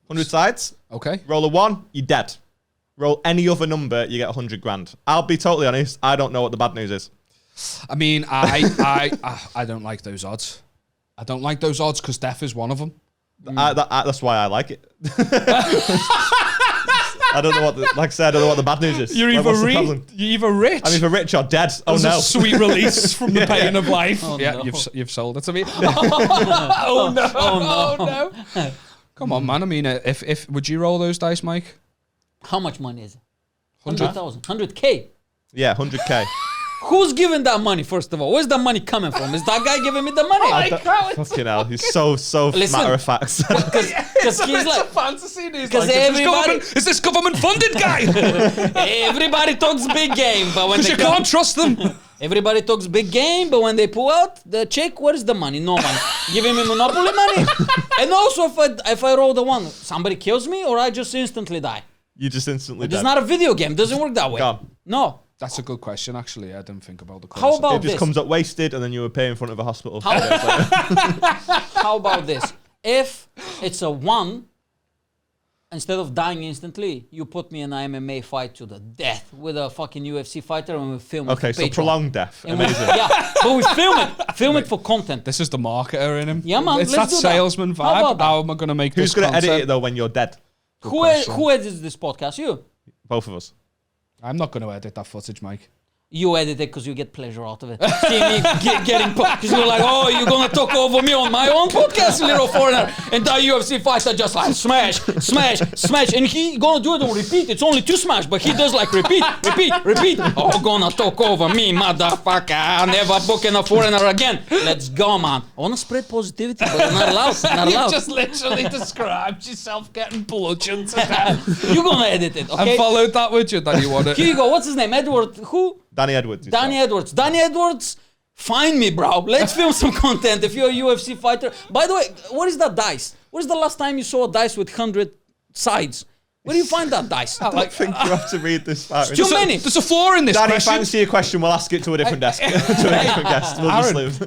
100 sides. Okay. Roll a 1, you're dead. Roll any other number, you get 100 grand. I'll be totally honest, I don't know what the bad news is. I mean, I don't like those odds. I don't like those odds because death is one of them. That's why I like it. I don't know what, like I said, I don't know what the bad news is. You're either What's the problem? rich. I'm either rich or dead. Oh There's no! a sweet release from the pain of life. Oh, yeah, no. you've sold it to me. Oh no! Oh, Oh no! Come on, man. I mean, if would you roll those dice, Mike? How much money is it? 100? 100,000. 100K. Yeah, 100K. Who's giving that money, first of all? Where's that money coming from? Is that guy giving me the money? Fucking hell, he's so Listen. matter of fact. Because he's like, fantasy. because everybody, Is this government funded guy? everybody talks big game, but when Because they you come, can't trust them. everybody talks big game, but when they pull out the check, where is the money? No money. Giving me monopoly money. And also, if I roll the 1, somebody kills me, or I just instantly die. You just instantly It's dead. not a video game. It doesn't work that way. Gone. No. That's a good question, actually. I didn't think about the How concept. about It just this? comes up wasted and then you appear in front of a hospital. How about this? If it's a 1, instead of dying instantly, you put me in an MMA fight to the death with a fucking UFC fighter and we film it Okay, for so Patreon. prolonged death. And we- Amazing. yeah, but we film it. Film it for content. This is the marketer in him. Yeah, man, It's let's that do that. salesman How vibe. about that? How am I going to make Who's this going to edit content? it though when you're dead? Who edits this podcast? You. Both of us. I'm not going to edit that footage, Mike. You edit it because you get pleasure out of it. See me getting because you're like, oh, you're gonna talk over me on my own podcast, little foreigner. And that UFC fighter just like smash, smash, smash, and he gonna do it on repeat. It's only 2 smash, but he does like repeat, repeat, repeat. Oh, gonna talk over me, motherfucker. I'll never booking a foreigner again. Let's go, man. I wanna spread positivity, but I'm not allowed. Not You allowed. just literally described yourself getting bludgeoned to death. You're gonna edit it, okay? And followed that with you, that you want Here it. you go. What's his name? Edward? Who? Danny Edwards. he's Danny called. Edwards. Danny Edwards, find me, bro. Let's film some content if you're a UFC fighter. By the way, what is that dice? What is the last time you saw a dice with 100 sides? Where do you find that dice? I think you have to read this far. Too many. There's a flaw in this Danny, question. thanks for your question. We'll ask it to a different desk. To a different guest. We'll just leave.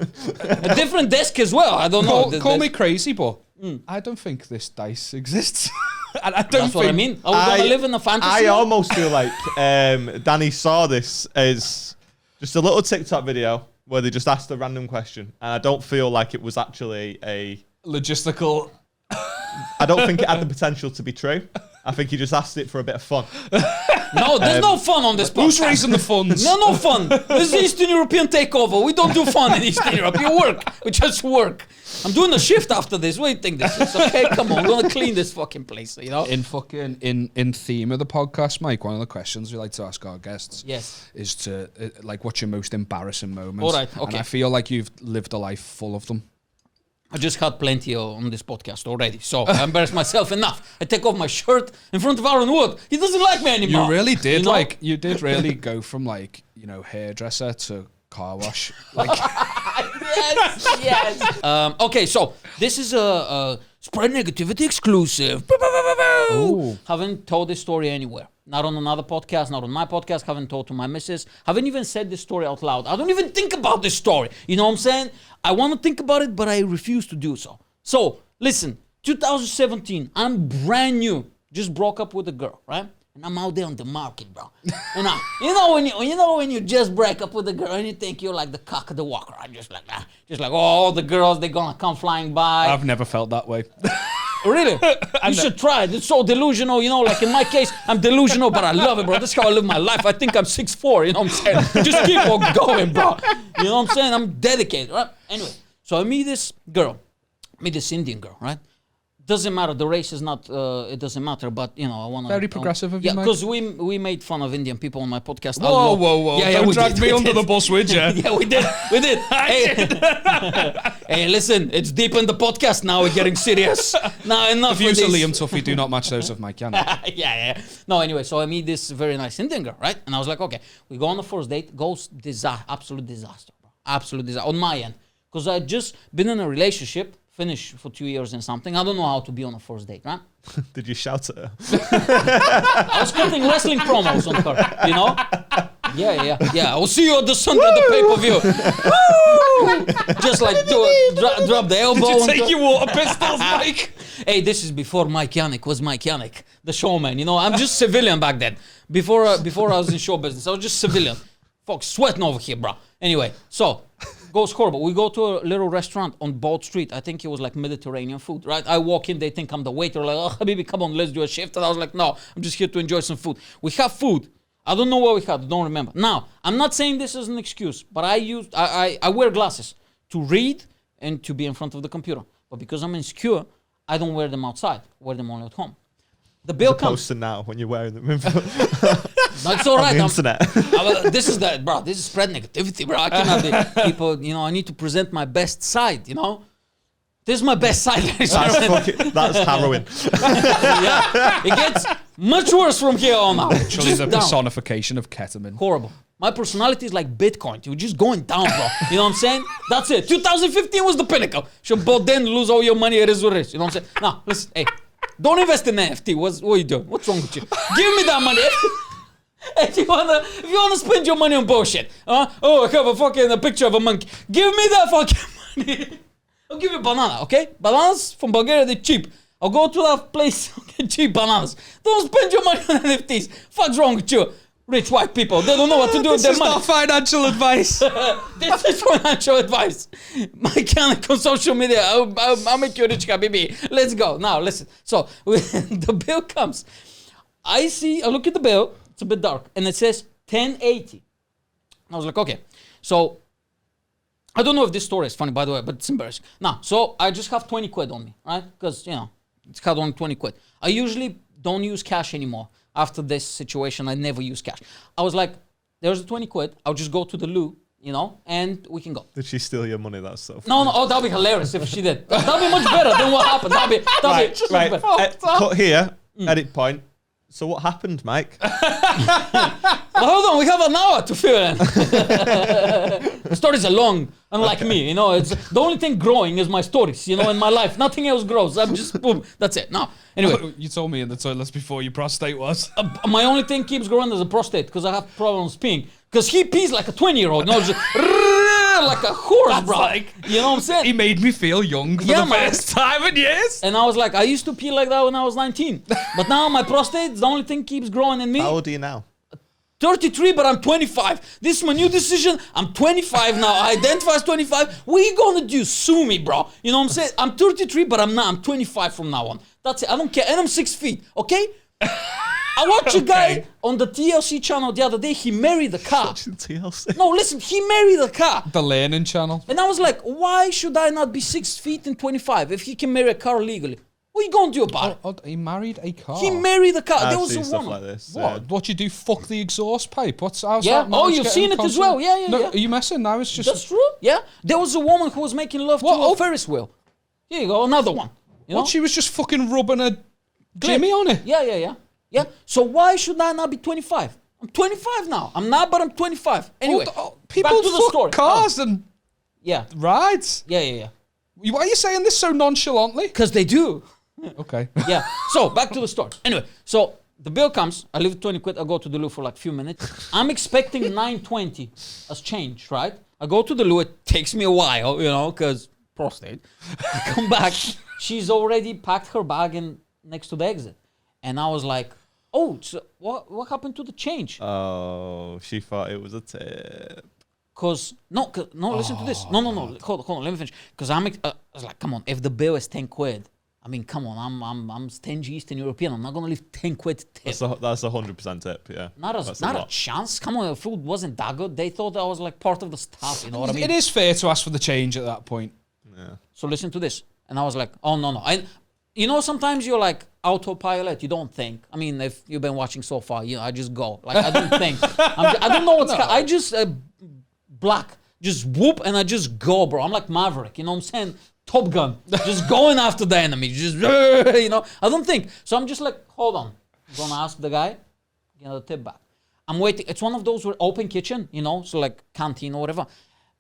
A different desk as well. I don't know. Call me crazy, but I don't think this dice exists. And I don't That's what I mean. Are we going to live in a fantasy? I world? almost feel like Danny saw this as just a little TikTok video where they just asked a random question, and I don't feel like it was actually Logistical. I don't think it had the potential to be true. I think he just asked it for a bit of fun. No, there's no fun on this podcast. Who's raising the funds? No fun. This is Eastern European takeover. We don't do fun in Eastern Europe. You work. We just work. I'm doing a shift after this. What do you think this is? Okay, come on. We're going to clean this fucking place, you know? In theme of the podcast, Mike, one of the questions we like to ask our guests Yes. is to like, what's your most embarrassing moment? All right, okay. And I feel like you've lived a life full of them. I just had plenty on this podcast already, so I embarrassed myself enough. I take off my shirt in front of Aaron Wood. He doesn't like me anymore. You really did, You know? you did really go from hairdresser to car wash. Like, yes. Okay, so this is a spread negativity exclusive. Ooh. Haven't told this story anywhere. Not on another podcast, not on my podcast. Haven't told to my missus. Haven't even said this story out loud. I don't even think about this story. You know what I'm saying? I want to think about it, but I refuse to do so. So, listen, 2017, I'm brand new. Just broke up with a girl, right? And I'm out there on the market, bro. And you know when you just break up with a girl and you think you're like the cock of the walk, right? Just like all the girls, they're gonna come flying by. I've never felt that way. Really? You should try it. It's so delusional, you know, like in my case, I'm delusional, but I love it, bro. That's how I live my life. I think I'm 6'4", you know what I'm saying? Just keep on going, bro. You know what I'm saying? I'm dedicated, right? Anyway, so I meet this Indian girl, right? Doesn't matter. The race is not, it doesn't matter, but, you know, I want to... Very progressive of you, yeah, mate. because we made fun of Indian people on my podcast. Whoa. Yeah, Don't we drag did, me we under did. the bus, would you? Yeah, we did. Hey, listen, it's deep in the podcast now. We're getting serious. Now, enough The views with of this. Liam Tuffy do not match those of Mike Yanek. yeah. No, anyway, so I meet this very nice Indian girl, right? And I was like, okay, we go on the first date. Goes absolute disaster, bro. Absolute disaster on my end. Because I just been in a relationship, finished for 2 years and something. I don't know how to be on a first date, right? Did you shout at her? I was cutting wrestling promos on her, you know? Yeah. I will see you at the Sunday at the pay-per-view. Woo! Just like drop the elbow. Did you take your water pistols, Mike? Hey, this is before Mike Yanek was Mike Yanek, the showman. You know, I'm just civilian back then. Before I was in show business, I was just civilian. Fuck, sweating over here, bro. Anyway, so goes horrible. We go to a little restaurant on Bolt Street. I think it was like Mediterranean food, right? I walk in, they think I'm the waiter. Like, oh, baby, come on, let's do a shift. And I was like, no, I'm just here to enjoy some food. We have food. I don't know what we had. I don't remember. Now, I'm not saying this as an excuse, but I wear glasses to read and to be in front of the computer. But because I'm insecure, I don't wear them outside. I wear them only at home. The bill comes. To now when you're wearing them That's all right. on the internet. This is spread negativity, bro. I cannot be people, you know, I need to present my best side, you know? This is my best side. That's harrowing. Yeah. It gets much worse from here on out. Actually, Just the down. personification of ketamine. Horrible. My personality is like Bitcoin. You're just going down, bro. You know what I'm saying? That's it. 2015 was the pinnacle. Should both then lose all your money, it is what it is. You know what I'm saying? Now, listen, hey, don't invest in NFT. What are you doing? What's wrong with you? Give me that money. If you wanna spend your money on bullshit, I have a picture of a monkey. Give me that fucking money. I'll give you banana, okay? Bananas from Bulgaria, they're cheap. I'll go to that place, get cheap bananas. Don't spend your money on NFTs. Fuck's wrong with you? Rich white people, they don't know what to do with their money. This is not financial advice. This is financial advice. My Yanek on social media. I'll make you rich, baby. Let's go. Now, listen. So, the bill comes. I look at the bill. It's a bit dark. And it says 1080. I was like, okay. So, I don't know if this story is funny, by the way, but it's embarrassing. Now, so I just have 20 quid on me, right? Because, you know, it's got only 20 quid. I usually don't use cash anymore. After this situation, I never use cash. I was like, there's the 20 quid. I'll just go to the loo, you know, and we can go. Did she steal your money? That's so funny. No. Oh, that'd be hilarious if she did. That'd be much better than what happened. That'd be Right. better. Cut here. Edit point. So what happened, Mike? Well, hold on, we have an hour to fill in. The stories are long, unlike me, you know. It's the only thing growing is my stories, you know, in my life. Nothing else grows. I'm just boom. That's it. Now, anyway, You told me in the toilets before your prostate was. my only thing keeps growing is a prostate because I have problems peeing. Because he pees like a 20-year-old, you know, just like a horse, bro. Like, you know what I'm saying? He made me feel young for the first time in years. And I was like, I used to pee like that when I was 19. But now my prostate, the only thing keeps growing in me. How old are you now? 33, but I'm 25. This is my new decision. I'm 25 now. I identify as 25. What are you gonna do? Sue me, bro. You know what I'm saying? I'm 33, but I'm not. I'm 25 from now on. That's it. I don't care. And I'm 6 feet, okay? I watched a guy on the TLC channel the other day. He married a car. Watching TLC. No, listen. He married a car. The Learning Channel. And I was like, why should I not be 6 feet and 25 if he can marry a car legally? What are you going to do about it? He married a car. He married a car. I've There was seen a stuff woman. like this. What? What you do? Fuck the exhaust pipe? How's Yeah. that? Oh, marriage you've getting seen it as constant- well. Yeah. No, are you messing now? It's just. That's true. Yeah. There was a woman who was making love What? to a Ferris wheel. Here you go. Another one. You know? What? She was just fucking rubbing a Jimmy on it. Yeah. So why should I not be 25? I'm 25 now. I'm not, but I'm 25. Anyway, people back to the fuck story. cars and Yeah. rides. Yeah. Why are you saying this so nonchalantly? Because they do. Okay. Yeah. So back to the story. Anyway, so the bill comes. I leave 20 quid. I go to the loo for like a few minutes. I'm expecting 9.20 as change, right? I go to the loo. It takes me a while, because prostate. I come back. She's already packed her bag in next to the exit, and I was like, "Oh, so what happened to the change?" Oh, she thought it was a tip. Listen to this. No. Hold on. Let me finish. Because I was like, come on. If the bill is 10 quid, I mean, come on. I'm stingy Eastern European. I'm not gonna leave 10 quid tip. That's 100% tip. Yeah. Not a chance. Come on, the food wasn't that good. They thought I was like part of the staff. You know what I mean? It is fair to ask for the change at that point. Yeah. So listen to this. And I was like, oh no. Sometimes you're like autopilot. You don't think. I mean, if you've been watching so far, I just go. Like I don't think. I don't know what's. I just black. Just whoop and I just go, bro. I'm like Maverick. You know what I'm saying? Top Gun. Just going after the enemy. Just I don't think. So I'm just like, hold on. I'm gonna ask the guy, get the tip back. I'm waiting. It's one of those with open kitchen, so like canteen or whatever.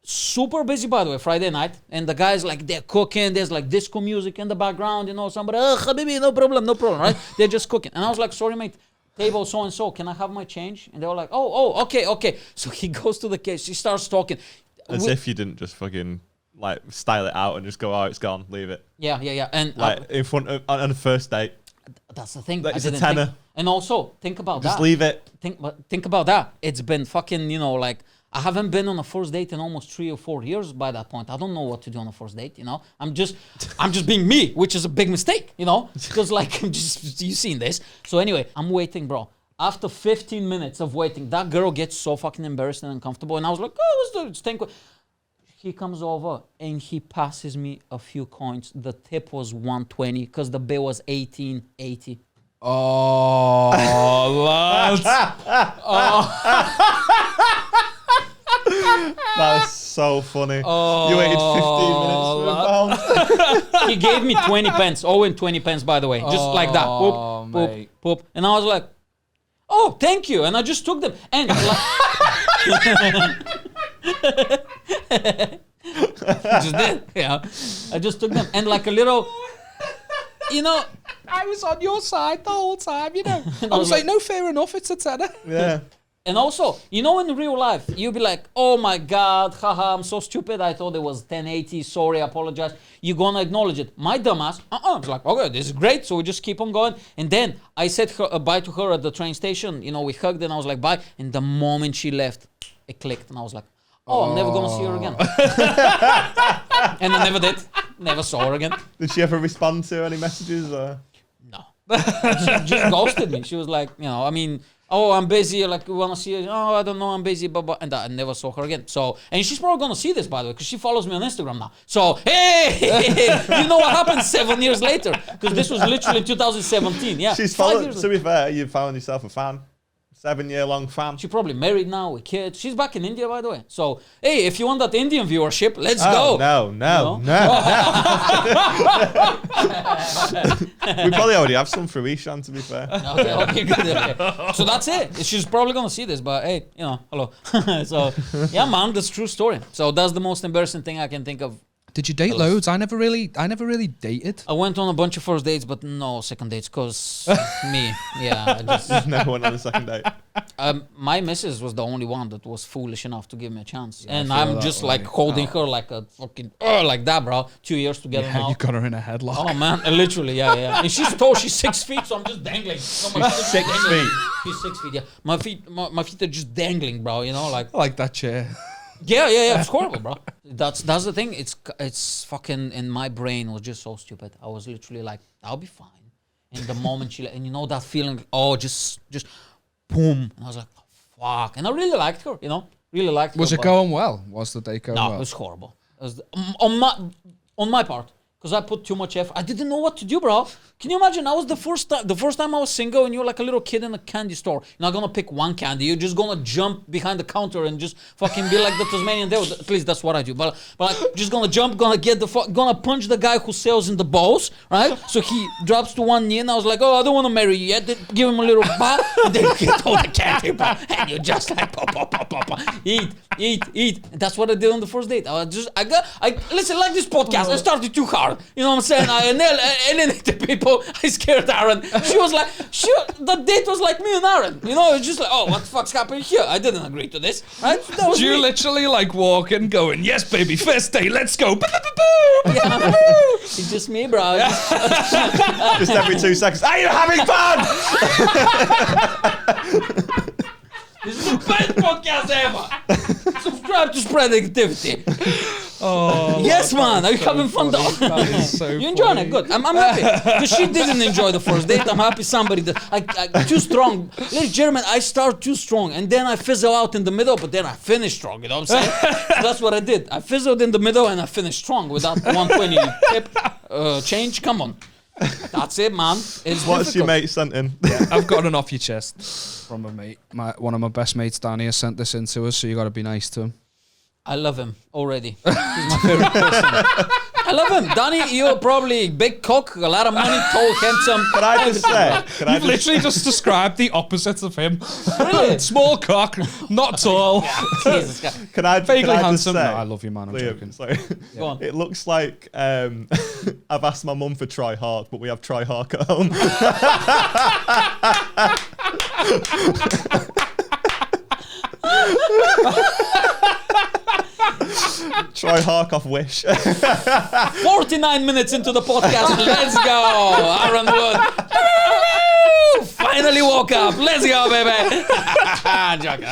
Super busy, by the way, Friday night. And the guys, like, they're cooking. There's, like, disco music in the background, somebody, Habibi, no problem, right? They're just cooking. And I was like, sorry, mate, table so-and-so, can I have my change? And they were like, oh, okay. So he goes to the case. He starts talking. As if you didn't just fucking, like, style it out and just go, oh, it's gone, leave it. Yeah. And like, in front of, on a first date. That's the thing. Like, it's a tenner. And also, think about that. Just leave it. Think about that. It's been fucking, like, I haven't been on a first date in almost 3 or 4 years by that point. I don't know what to do on a first date, I'm just being me, which is a big mistake, Because like, you seen this. So anyway, I'm waiting, bro. After 15 minutes of waiting, that girl gets so fucking embarrassed and uncomfortable. And I was like, oh, let's do it. He comes over and he passes me a few coins. The tip was 120 because the bill was 18.80. Oh, lads. That's so funny. You waited 15 minutes for a pound. He gave me 20 pence. Oh, and 20 pence, by the way. Just like that. Poop. And I was like, oh, thank you. And I just took them. And just did. Yeah. I just took them. And like a little, I was on your side the whole time, I was like, no, fair enough, it's a tenner. Yeah. And also, in real life, you'll be like, oh my God, haha, I'm so stupid. I thought it was 1080. Sorry, I apologize. You're going to acknowledge it. My dumbass, I was like, okay, this is great. So we just keep on going. And then I said bye to her at the train station. We hugged and I was like, bye. And the moment she left, it clicked. And I was like, oh, I'm never going to see her again. And I never did. Never saw her again. Did she ever respond to any messages? Or? No. She just ghosted me. She was like, oh, I'm busy, like, we want to see you. Oh, I don't know, I'm busy, blah. And I never saw her again. So, and she's probably going to see this, by the way, because she follows me on Instagram now. So, hey, you know what happened 7 years later? Because this was literally 2017, yeah. She's followed, to be fair, you found yourself a fan. 7-year-long fan. She's probably married now with kids. She's back in India, by the way. So, hey, if you want that Indian viewership, let's go. No. We probably already have some for Ishan, to be fair. Okay, good. Okay. So that's it. She's probably going to see this, but hey, hello. So, yeah, man, that's a true story. So that's the most embarrassing thing I can think of. Did you date loads? I never really dated. I went on a bunch of first dates, but no second dates, because me. Yeah, I just never went on a second date. My missus was the only one that was foolish enough to give me a chance. Yeah, and I'm just like holding her like a fucking, like that, bro. 2 years together now. You got her in a headlock. Oh, man. Literally, yeah. And she's tall. She's 6 feet, so I'm just dangling. So my feet 6 feet? She's 6 feet, yeah. My feet are just dangling, bro, like. I like that chair. Yeah. It's horrible, bro. That's the thing. It's fucking in my brain was just so stupid. I was literally like, I'll be fine. And the moment she and that feeling, just boom. And I was like, oh, fuck. And I really liked her, really liked her. Was it going well? Was the date going well? No, it was horrible. It was on my part, because I put too much effort. I didn't know what to do, bro. Can you imagine? That was the first time I was single, and you're like a little kid in a candy store. You're not gonna pick one candy. You're just gonna jump behind the counter and just fucking be like the Tasmanian devil. At least that's what I do. But like, just gonna jump, gonna punch the guy who sells in the balls, right? So he drops to one knee, and I was like, oh, I don't want to marry you yet. Then give him a little bat, and then you get all the candy, bro. And you just like pop. Eat. And that's what I did on the first date. Listen, like this podcast, I started too hard. You know what I'm saying? I alienated people. I scared Aaron. She was like, the date was like me and Aaron. You know, it's just like, oh, what the fuck's happening here? I didn't agree to this. Right? That was you literally like walking, going, yes, baby, first date, let's go. Yeah. It's just me, bro. Just every 2 seconds. Are you having fun? This is the best podcast ever. Subscribe to spread negativity. Oh, yes, man. Are you having fun though? So you enjoying it? Good. I'm happy because she didn't enjoy the first date. I'm happy somebody that I too strong. Ladies and gentlemen, I start too strong and then I fizzle out in the middle, but then I finish strong. You know what I'm saying? So that's what I did. I fizzled in the middle and I finished strong without 120 tip change. Come on. That's it, man. It's What's your mate sent in? Yeah, I've got an off your chest from a mate. One of my best mates, Danny, has sent this in to us, so you got to be nice to him. I love him already. He's my favorite person. I love him. Danny, you're probably big cock, a lot of money, tall, handsome. Can I just say? You've literally just described the opposite of him. Really? Small cock, not tall. Jesus Christ. Vaguely just handsome. say, No, I love you, man. I'm joking. Sorry. Go on. It looks like I've asked my mum for Try Hard, but we have Try Hard at home. Try Hark off Wish. 49 minutes into the podcast. Let's go. Aaron Wood. Finally woke up. Let's go, baby. I'm joking. No,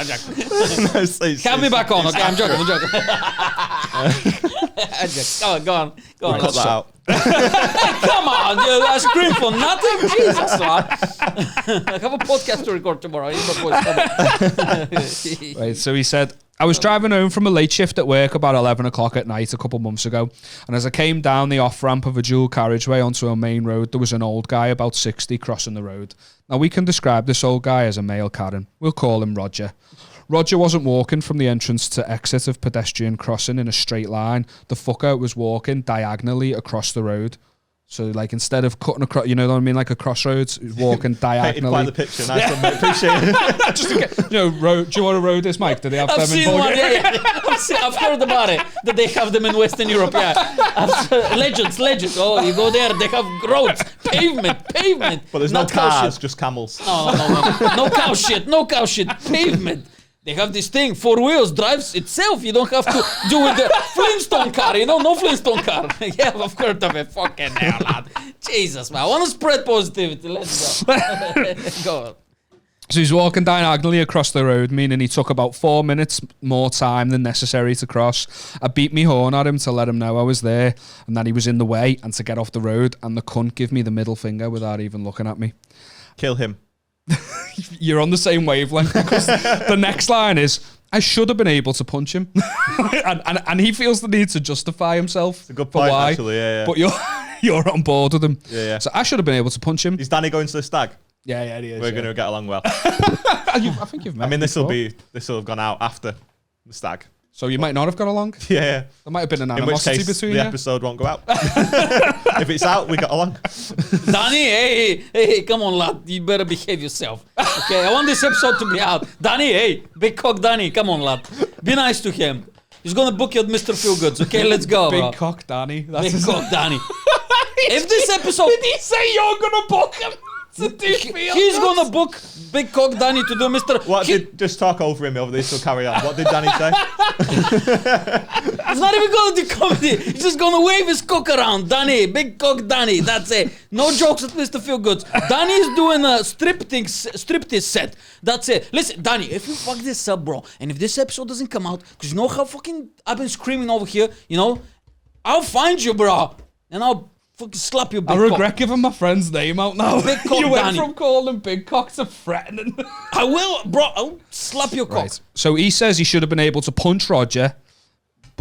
Have me back on, okay? I'm joking. Go on. Cut that out. Come on, dude. I scream for nothing. Jesus, man. I have a podcast to record tomorrow. I need my voice. Right, so he said, I was driving home from a late shift at work about 11 o'clock at night a couple months ago, and as I came down the off-ramp of a dual carriageway onto a main road, there was an old guy about 60 crossing the road. Now, we can describe this old guy as a male Karen. We'll call him Roger. Roger wasn't walking from the entrance to exit of pedestrian crossing in a straight line. The fucker was walking diagonally across the road. So, like, instead of cutting across, you know what I mean, like a crossroads, he was walking diagonally. Quite the picture. Nice one, mate. Appreciate it. Just to get, do you want a road this, Mike? Do they have I've them seen in one, Bulgaria? I've heard about it, that they have them in Western Europe, yeah. Legends. Oh, you go there, they have roads, pavement. But there's no cars, just camels. No. No cow shit, pavement. They have this thing, 4 wheels, drives itself. You don't have to do with the Flintstone car, you know? No Flintstone car. Yeah, I've heard of it. Fucking hell, lad. Jesus, man. I want to spread positivity. Let's go. Go on. So he's walking diagonally across the road, meaning he took about 4 minutes more time than necessary to cross. I beat me horn at him to let him know I was there and that he was in the way and to get off the road, and the cunt give me the middle finger without even looking at me. Kill him. You're on the same wavelength, because the next line is, I should have been able to punch him. and he feels the need to justify himself. It's a good point, why, actually, yeah. But you're on board with him. Yeah. So I should have been able to punch him. Is Danny going to the stag? Yeah, he is. We're going to get along well. I think you've met him this will before. have gone out after the stag. So you might not have got along? Yeah. There might have been an In which animosity case, between the you. episode won't go out. If it's out, we got along. Danny, hey, come on, lad. You better behave yourself. Okay, I want this episode to be out. Danny, hey, big cock Danny, come on, lad. Be nice to him. He's going to book you at Mr. Feelgoods. Okay, let's go, bro. Big cock Danny. Big cock Danny. If this episode... Did he say you're going to book him? He's going to book Big Cock Danny to do Mr. Just talk over him over this, so carry on. What did Danny say? He's not even going to do comedy. He's just going to wave his cock around. Danny, Big Cock Danny. That's it. No jokes at Mr. Feelgoods. Danny is doing a striptease set. That's it. Listen, Danny, if you fuck this up, bro, and if this episode doesn't come out, because you know how fucking I've been screaming over here, you know, I'll find you, bro, and I'll fucking slap you, big I cock. regret giving my friend's name out now. Big cock You went Danny. from calling him Big Cock to threatening. I will, bro. I'll slap your cock. Right. So he says he should have been able to punch Roger,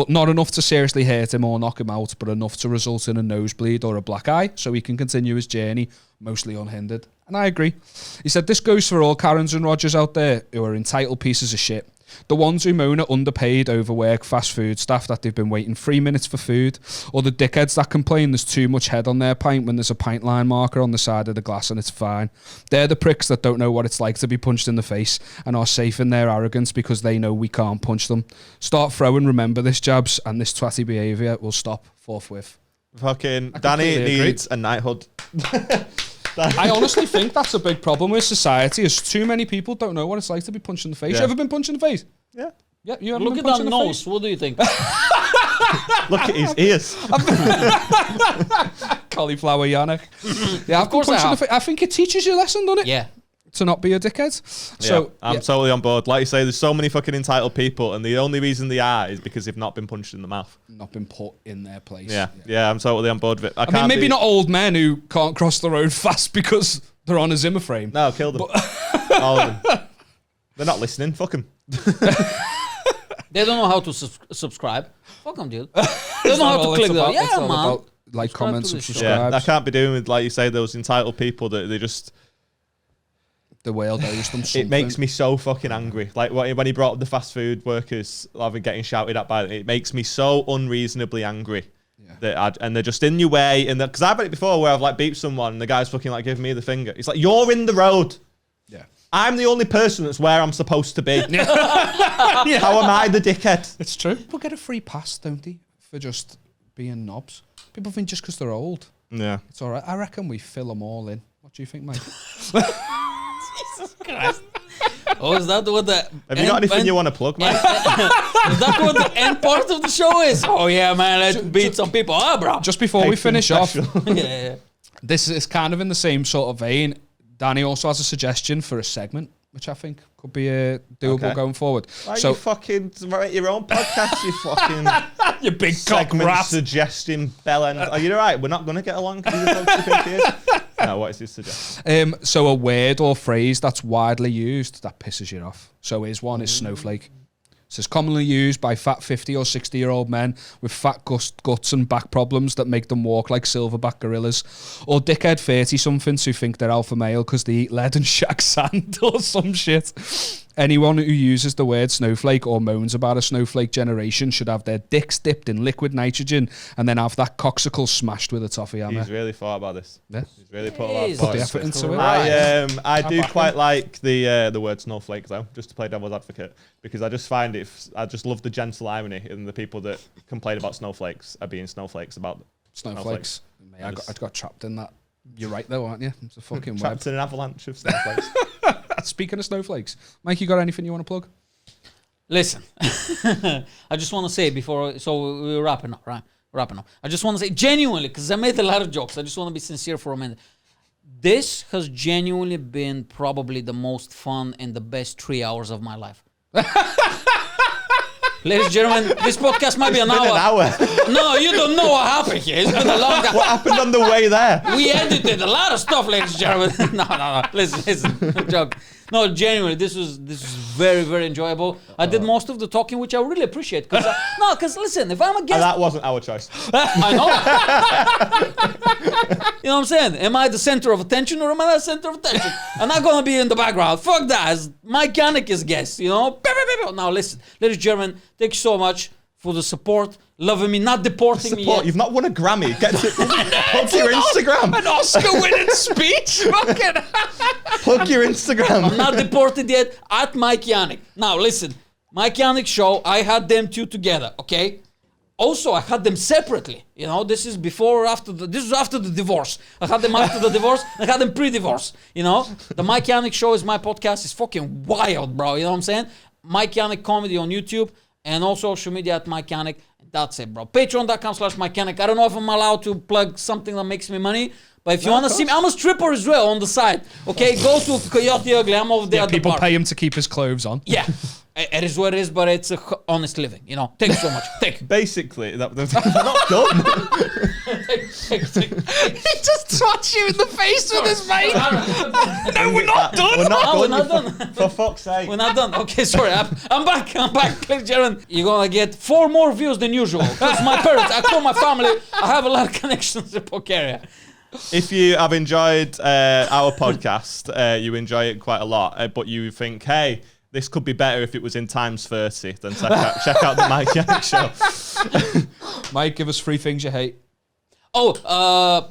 but not enough to seriously hurt him or knock him out, but enough to result in a nosebleed or a black eye, so he can continue his journey mostly unhindered. And I agree. He said, this goes for all Karens and Rogers out there who are entitled pieces of shit. The ones who moan at underpaid, overworked fast food staff that they've been waiting 3 minutes for food, or the dickheads that complain there's too much head on their pint when there's a pint line marker on the side of the glass and it's fine. They're the pricks that don't know what it's like to be punched in the face and are safe in their arrogance because they know we can't punch them. Start throwing remember this jabs and this twatty behaviour will stop forthwith. Fucking Danny needs a knighthood. I honestly think that's a big problem with society is too many people don't know what it's like to be punched in the face. You ever been punched in the face? Yeah. Yeah, you ever Look been at punched that in the nose. face? What do you think? Look at his ears. Cauliflower Yanek. Yeah, Of course I have. I think it teaches you a lesson, doesn't it? Yeah. To not be a dickhead. So I'm totally on board. Like you say, there's so many fucking entitled people, and the only reason they are is because they've not been punched in the mouth. Not been put in their place. Yeah, I'm totally on board with it. I mean, maybe not old men who can't cross the road fast because they're on a Zimmer frame. No, kill them. All of them. They're not listening. Fuck them. They don't know how to subscribe. Fuck them, dude. They don't know how to click that. Yeah, man. About, like, Subscribe comments, to and the show. subscribes. Yeah, I can't be doing with, like you say, those entitled people that they just... The whale owes them something. It makes me so fucking angry. Like when he brought up the fast food workers getting shouted at by them, it makes me so unreasonably angry. Yeah. And they're just in your way. And because I've had it before where I've like beeped someone and the guy's fucking like giving me the finger. It's like, you're in the road. Yeah. I'm the only person that's where I'm supposed to be. Yeah. How am I the dickhead? It's true. People get a free pass, don't they, for just being knobs. People think just because they're old. Yeah. It's all right. I reckon we fill them all in. What do you think, mate? Jesus Christ. Oh, is that what the... Have you got anything you want to plug, mate? Is that what the end part of the show is? Oh, yeah, man, let's beat some people. Oh, bro. Just before we finish off, Yeah. this is kind of in the same sort of vein. Danny also has a suggestion for a segment, which I think could be doable going forward. Why you fucking write your own podcast, you fucking... you big cock rat. Suggesting bell end. Are you right? We're not going to get along because you think he is? No, what is his suggestion? So a word or phrase that's widely used that pisses you off. So his one is snowflake. It says commonly used by fat 50 or 60-year-old men with fat guts and back problems that make them walk like silverback gorillas, or dickhead 30-somethings who think they're alpha male because they eat lead and shag sand or some shit. Anyone who uses the word snowflake or moans about a snowflake generation should have their dicks dipped in liquid nitrogen and then have that coxicle smashed with a toffee hammer. He's really thought about this. Yeah. He's really put a lot of Put the effort into it. I do quite like the word snowflake though, just to play devil's advocate, because I just find I just love the gentle irony in the people that complain about snowflakes are being snowflakes about snowflakes. Mate, I got trapped in that. You're right though, aren't you? It's a fucking trapped in an avalanche of snowflakes. Speaking of snowflakes, Mike, you got anything you want to plug? Listen, I just want to say before, so we're wrapping up, right? Wrapping up. I just want to say genuinely, because I made a lot of jokes. I just want to be sincere for a minute. This has genuinely been probably the most fun and the best 3 hours of my life. Ladies and gentlemen, this podcast might be an hour. No, you don't know what happened here. It's been a long time. What happened on the way there? We edited a lot of stuff, ladies and gentlemen. No. Listen. Joke. No, genuinely, this was very, very enjoyable. I did most of the talking, which I really appreciate. Because listen, if I'm a guest... And that wasn't our choice. I know. You know what I'm saying? Am I the center of attention or am I the center of attention? I'm not going to be in the background. Fuck that. Mike Yanek is guest, you know? Now, listen, ladies and gentlemen, thank you so much for the support, loving me, not deporting me yet. You've not won a Grammy. Get to plug your Instagram. An Oscar-winning speech. Plug your Instagram. I'm not deported yet. At Mike Yanek. Now listen, Mike Yanek show. I had them two together. Okay. Also, I had them separately. You know, this is before or after this was after the divorce. I had them after the divorce. I had them pre-divorce. You know, the Mike Yanek show is my podcast. It's fucking wild, bro. You know what I'm saying? Mike Yanek comedy on YouTube. And also social media at Mike Yanek. That's it, bro. Patreon.com/Mike Yanek. I don't know if I'm allowed to plug something that makes me money. But if you want to see me, I'm a stripper as well on the side. Okay, go to Coyote Ugly. I'm over there at the people bar. pay him to keep his clothes on. Yeah. It is what it is, but it's a honest living. You know. Thank you so much. Thank you. Basically, that's not done. just swats you in the face with his mate. No, we're not done. We're not Oh, done. we're not done. For fuck's sake. We're not done. Okay, sorry. I'm back. Click Jaron. You're gonna get 4 more views than usual. Because my parents, I call my family. I have a lot of connections in Bulgaria. If you have enjoyed our podcast, you enjoy it quite a lot, but you think, hey, this could be better if it was in times 30, then check out the Mike Yanek show. Mike, give us 3 things you hate. Oh,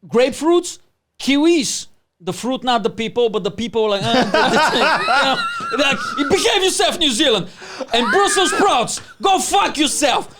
grapefruits, kiwis. The fruit, not the people, but the people like, like, behave yourself, New Zealand. And Brussels sprouts, go fuck yourself.